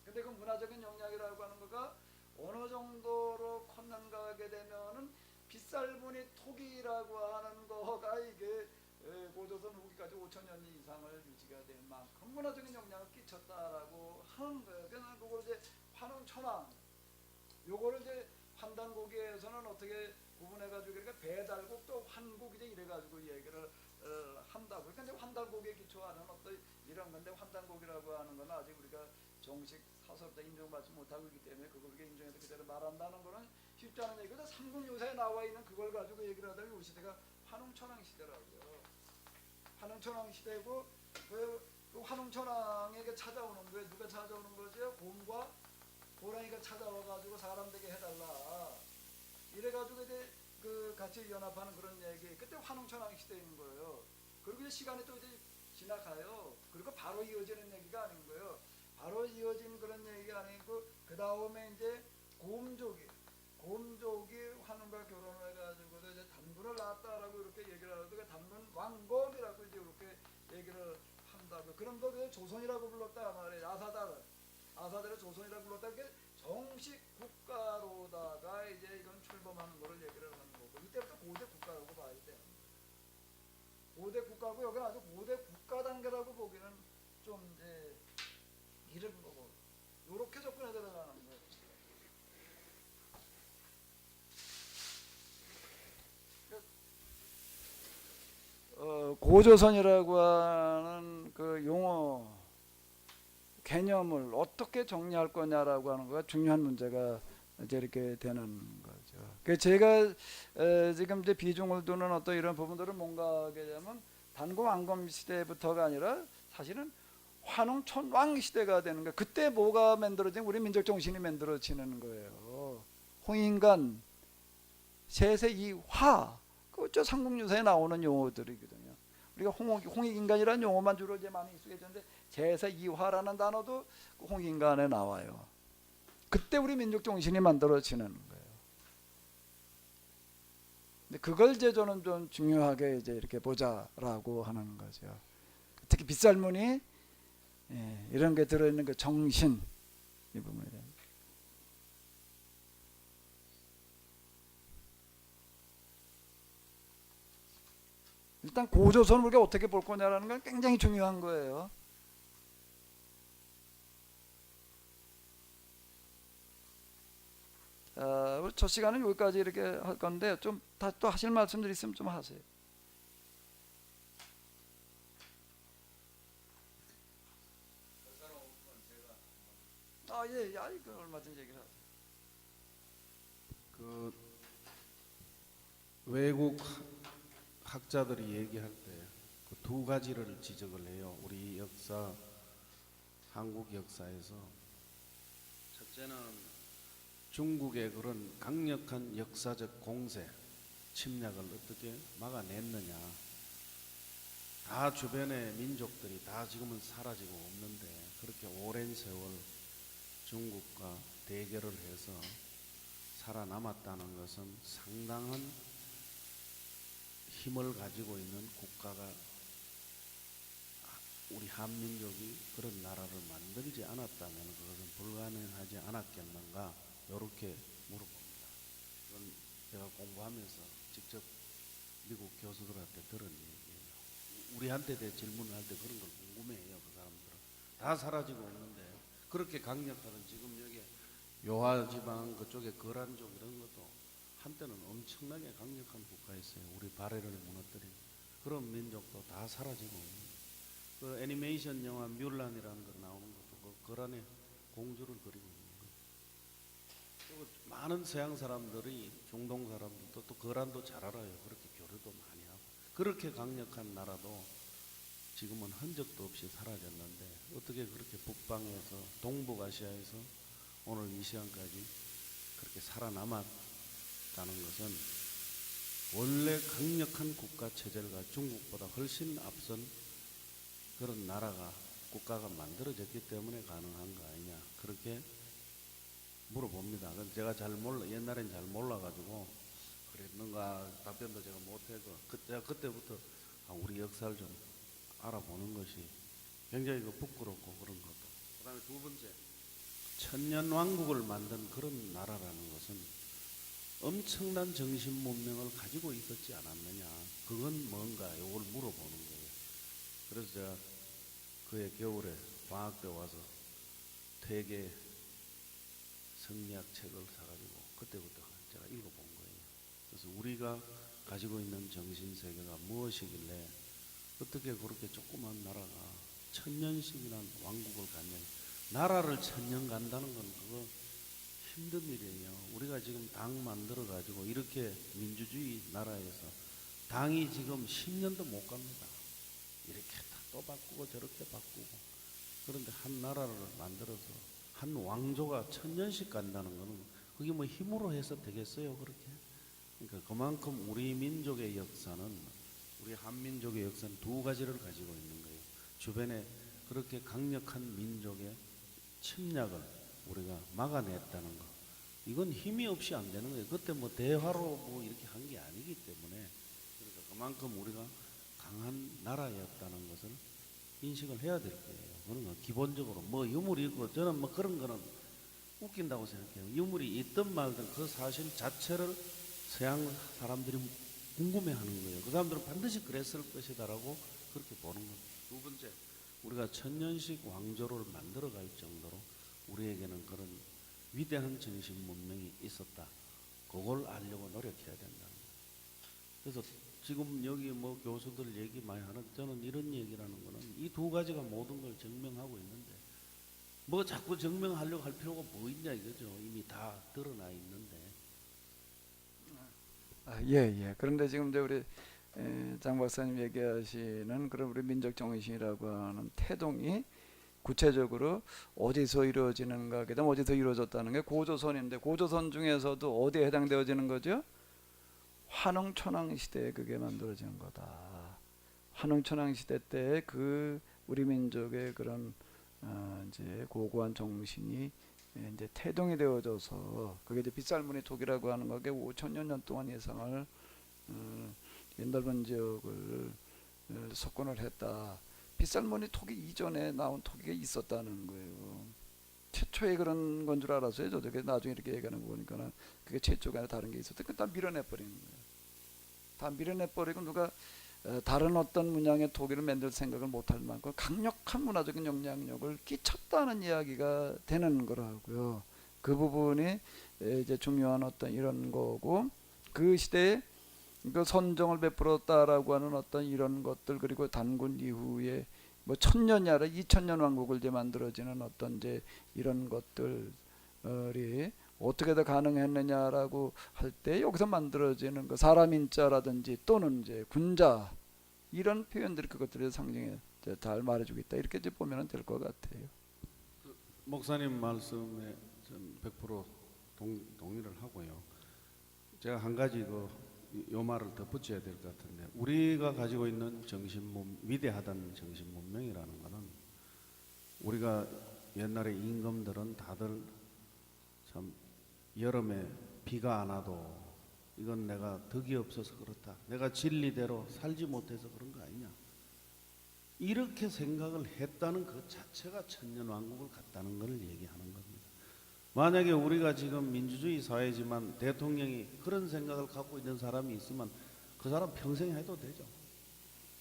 근데 그 문화적인 영향이라고 하는 거가 어느 정도로 컸는가 하게 되면은 빗살무늬 토기라고 하는 거가 이게 고조선 후기까지 5천년 이상을 유지가 될 만큼 문화적인 영향을 끼쳤다라고 하는 거예요. 그래서 그걸 이제 환웅천왕, 요거를 이제 환단고기에서는 어떻게 구분해가지고 그러니까 배달국 또 환국 이제 이래가지고 얘기를 한다고. 그러니까 이제 환단고기에 기초하는 어떤 이런 건데, 환단고기라고 하는 건 아직 우리가 정식 사설부터 인정받지 못하고 있기 때문에 그걸 인정해서 그대로 말한다는 거는 쉽지 않은 얘기고, 삼국유사에 나와 있는 그걸 가지고 얘기를 하다가 이 시대가 환웅천왕 시대라고요. 환웅천왕 시대고 그 환웅천왕에게 찾아오는 거예요. 누가 찾아오는 거죠? 곰과 호랑이가 찾아와가지고 사람 되게 해달라. 이래가지고 이제 그 같이 연합하는 그런 얘기. 그때 환웅천왕 시대인 거예요. 그리고 이제 시간이 또 이제 지나가요. 그리고 바로 이어지는 얘기가 아닌 거예요. 바로 이어진 그런 얘기가 아니고, 그 다음에 이제 곰족이 환웅과 결혼을 해가지고 이제 단군을 낳았다라고 이렇게 얘기를 하고, 그 단군 왕건이라고 이제 이렇게 얘기를 한다고. 그런 거 조선이라고 불렀다 말이에요. 아사다를 조선이라고 불렀다. 이게 정식 국가로다가 이제 이건 출범하는 거를 얘기를 하는 거고, 이때부터 고대 국가라고 봐야 돼요. 고대 국가고, 여기는 아주 고대 국가 단계라고 보기는 좀 이제 이런 거고, 요렇게 접근해 들어가는 고조선이라고 하는 그 용어 개념을 어떻게 정리할 거냐라고 하는 거가 중요한 문제가 이제 이렇게 되는 거죠. 그 제가 지금 이제 비중을 두는 어떤 이런 부분들은 뭔가 하게 되면 단고 왕검 시대부터가 아니라 사실은 환웅 촌왕 시대가 되는 거예요. 그때 뭐가 만들어지면 우리 민족 정신이 만들어지는 거예요. 홍인간, 세세이화, 그저 삼국유사에 나오는 용어들이거든요. 우리가 홍익인간이라는 용어만 주로 이제 많이 익숙해졌는데 제세이화라는 단어도 홍익인간에 나와요. 그때 우리 민족 정신이 만들어지는 거예요. 근데 그걸 이제 저는 좀 중요하게 이제 이렇게 보자라고 하는 거죠. 특히 빗살무늬 이런 게 들어있는 그 정신 이 부분에 대한. 일단 고조선을 우리가 어떻게 볼 거냐라는 건 굉장히 중요한 거예요. 우리 첫 시간은 여기까지 이렇게 할 건데 좀 또 하실 말씀들 있으면 좀 하세요. 예, 그 얼마든지 얘기를 하세요. 그 외국 학자들이 얘기할 때 그 두 가지를 지적을 해요. 우리 역사, 한국 역사에서 첫째는 중국의 그런 강력한 역사적 공세, 침략을 어떻게 막아냈느냐. 다 주변의 민족들이 다 지금은 사라지고 없는데 그렇게 오랜 세월 중국과 대결을 해서 살아남았다는 것은 상당한 힘을 가지고 있는 국가가 우리 한민족이 그런 나라를 만들지 않았다면 그것은 불가능하지 않았겠는가 이렇게 물어봅니다. 그건 제가 공부하면서 직접 미국 교수들한테 들은 얘기예요. 우리한테 대해 질문을 할 때 그런 걸 궁금해해요. 그 사람들은 다 사라지고 없는데 그렇게 강력하던 지금 여기 요하지방 그쪽에 거란족 이런 것도 한때는 엄청나게 강력한 국가였어요. 우리 발해를 무너뜨린 그런 민족도 다 사라지고 있는. 그 애니메이션 영화 뮬란이라는 거 나오는 것도 그 거란의 공주를 그리고 있는 거예요. 그리고 많은 서양 사람들이 중동 사람들도 또 거란도 잘 알아요. 그렇게 교류도 많이 하고 그렇게 강력한 나라도 지금은 흔적도 없이 사라졌는데 어떻게 그렇게 북방에서 동북아시아에서 오늘 이 시간까지 그렇게 살아남았다는 것은 원래 강력한 국가 체제가 중국보다 훨씬 앞선 그런 나라가 국가가 만들어졌기 때문에 가능한 거 아니냐 그렇게 물어봅니다. 제가 잘 몰라 옛날엔 잘 몰라가지고 그랬는가 답변도 제가 못해서 제가 그때부터 우리 역사를 좀 알아보는 것이 굉장히 부끄럽고 그런 것도. 그다음에 두 번째 천년왕국을 만든 그런 나라라는 것은 엄청난 정신 문명을 가지고 있었지 않았느냐. 그건 뭔가 이걸 물어보는 거예요. 그래서 제가 그해 겨울에 방학 때 와서 퇴계 성리학 책을 사가지고 그때부터 제가 읽어본 거예요. 그래서 우리가 가지고 있는 정신세계가 무엇이길래 어떻게 그렇게 조그만 나라가 천년씩이나 왕국을 갖냐. 나라를 천년 간다는 건 그거 힘든 일이에요. 우리가 지금 당 만들어 가지고 이렇게 민주주의 나라에서 당이 지금 10년도 못 갑니다. 이렇게 또 바꾸고 저렇게 바꾸고. 그런데 한 나라를 만들어서 한 왕조가 천년씩 간다는 거는 그게 뭐 힘으로 해서 되겠어요, 그렇게? 그러니까 그만큼 우리 민족의 역사는 우리 한민족의 역사는 두 가지를 가지고 있는 거예요. 주변에 그렇게 강력한 민족의 침략을 우리가 막아냈다는 거. 이건 힘이 없이 안 되는 거예요. 그때 뭐 대화로 뭐 이렇게 한 게 아니기 때문에 그러니까 그만큼 우리가 강한 나라였다는 것을 인식을 해야 될 거예요. 그런 기본적으로 뭐 유물이 있고 저는 뭐 그런 거는 웃긴다고 생각해요. 유물이 있든 말든 그 사실 자체를 서양 사람들이 궁금해하는 거예요. 그 사람들은 반드시 그랬을 것이다라고 그렇게 보는 거예요. 두 번째, 우리가 천년씩 왕조를 만들어갈 정도로 우리에게는 그런 위대한 정신 문명이 있었다. 그걸 알려고 노력해야 된다. 그래서 지금 여기 뭐 교수들 얘기 많이 하는 저는 이런 얘기라는 거는 이 두 가지가 모든 걸 증명하고 있는데 뭐 자꾸 증명하려고 할 필요가 뭐 있냐 이거죠. 이미 다 드러나 있는데. 예. 그런데 지금 이제 우리 장 박사님 얘기하시는 그런 우리 민족 정신이라고 하는 태동이 구체적으로 어디서 이루어지는가에 대한 어디서 이루어졌다는 게 고조선인데 고조선 중에서도 어디에 해당되어지는 거죠? 환웅천황 시대에 그게 만들어지는 거다. 환웅천황 시대 때 그 우리 민족의 그런 이제 고고한 정신이 이제 태동이 되어져서 그게 이제 빗살무늬 톡이라고 하는 거게 5천여 년 동안 이상을 옛넓은 지역을 석권을 했다. 빗살무늬 톡이 이전에 나온 톡이 있었다는 거예요. 최초의 그런 건 줄 알았어요. 저도 나중에 이렇게 얘기하는 거 보니까는 그게 최초가 아니라 다른 게 있었대. 그 다 밀어내버리는 거예요. 다 밀어내버리고 누가 다른 어떤 문양의 토기를 만들 생각을 못할 만큼 강력한 문화적인 영향력을 끼쳤다는 이야기가 되는 거라고요. 그 부분이 이제 중요한 어떤 이런 거고 그 시대에 그 선정을 베풀었다라고 하는 어떤 이런 것들 그리고 단군 이후에 뭐 1000년이 아니라 2000년 왕국을 이제 만들어지는 어떤 이제 이런 것들이 어떻게 더 가능했느냐라고 할 때 여기서 만들어지는 그 사람 인자라든지 또는 이제 군자 이런 표현들이 그것들의 상징에 잘 말해주고 있다 이렇게 이제 보면 될 것 같아요. 목사님 말씀에 전 100% 동의를 하고요. 제가 한 가지 요 말을 덧붙여야 될 것 같은데 우리가 가지고 있는 위대하다는 정신 문명이라는 거는 우리가 옛날에 임금들은 다들 참 여름에 비가 안 와도 이건 내가 덕이 없어서 그렇다. 내가 진리대로 살지 못해서 그런 거 아니냐. 이렇게 생각을 했다는 그 자체가 천년왕국을 갖다는 걸 얘기하는 겁니다. 만약에 우리가 지금 민주주의 사회지만 대통령이 그런 생각을 갖고 있는 사람이 있으면 그 사람 평생 해도 되죠.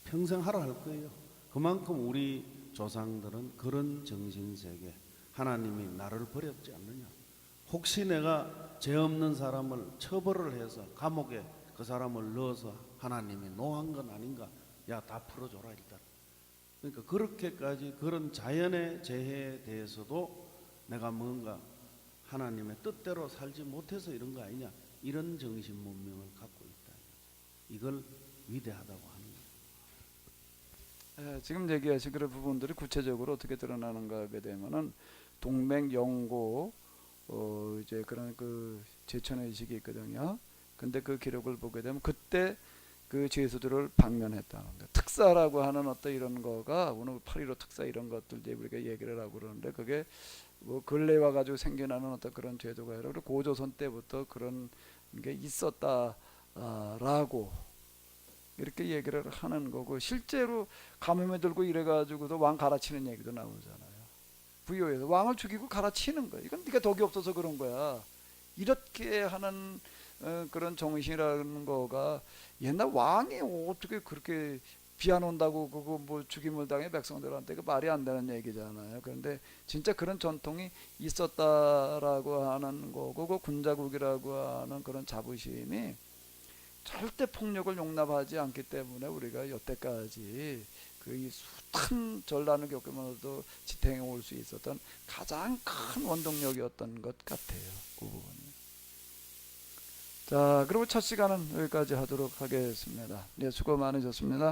평생 하라 할 거예요. 그만큼 우리 조상들은 그런 정신세계 하나님이 나를 버렸지 않느냐. 혹시 내가 죄 없는 사람을 처벌을 해서 감옥에 그 사람을 넣어서 하나님이 노한 건 아닌가. 야, 다 풀어줘라 일단. 그러니까 그렇게까지 그런 자연의 재해에 대해서도 내가 뭔가 하나님의 뜻대로 살지 못해서 이런 거 아니냐. 이런 정신 문명을 갖고 있다. 이걸 위대하다고 하는 거예요. 지금 얘기하신 그런 부분들이 구체적으로 어떻게 드러나는가 하게 되면은 동맥영고 이제 그런 그 제천의식이 있거든요. 근데 그 기록을 보게 되면 그때 그 죄수들을 방면했다는 거. 특사라고 하는 어떤 이런 거가 오늘 8.15 특사 이런 것들 이제 우리가 얘기를 하고 그러는데 그게 뭐 근래 와 가지고 생겨나는 어떤 그런 제도가 아니라 고조선 때부터 그런 게 있었다라고 이렇게 얘기를 하는 거고 실제로 가뭄에 들고 이래 가지고도 왕 갈아치는 얘기도 나오잖아요. 부요에서 왕을 죽이고 갈아치는 거야. 이건 네가 덕이 없어서 그런 거야. 이렇게 하는 그런 정신이라는 거가 옛날 왕이 어떻게 그렇게 비 안 온다고 그거 뭐 죽임을 당해 백성들한테 그 말이 안 되는 얘기잖아요. 그런데 진짜 그런 전통이 있었다라고 하는 거고 그 군자국이라고 하는 그런 자부심이 절대 폭력을 용납하지 않기 때문에 우리가 여태까지 그 숱한 전란을 겪으면서도 지탱해 올 수 있었던 가장 큰 원동력이었던 것 같아요. 그 부분이. 자, 그리고 첫 시간은 여기까지 하도록 하겠습니다. 네, 수고 많으셨습니다.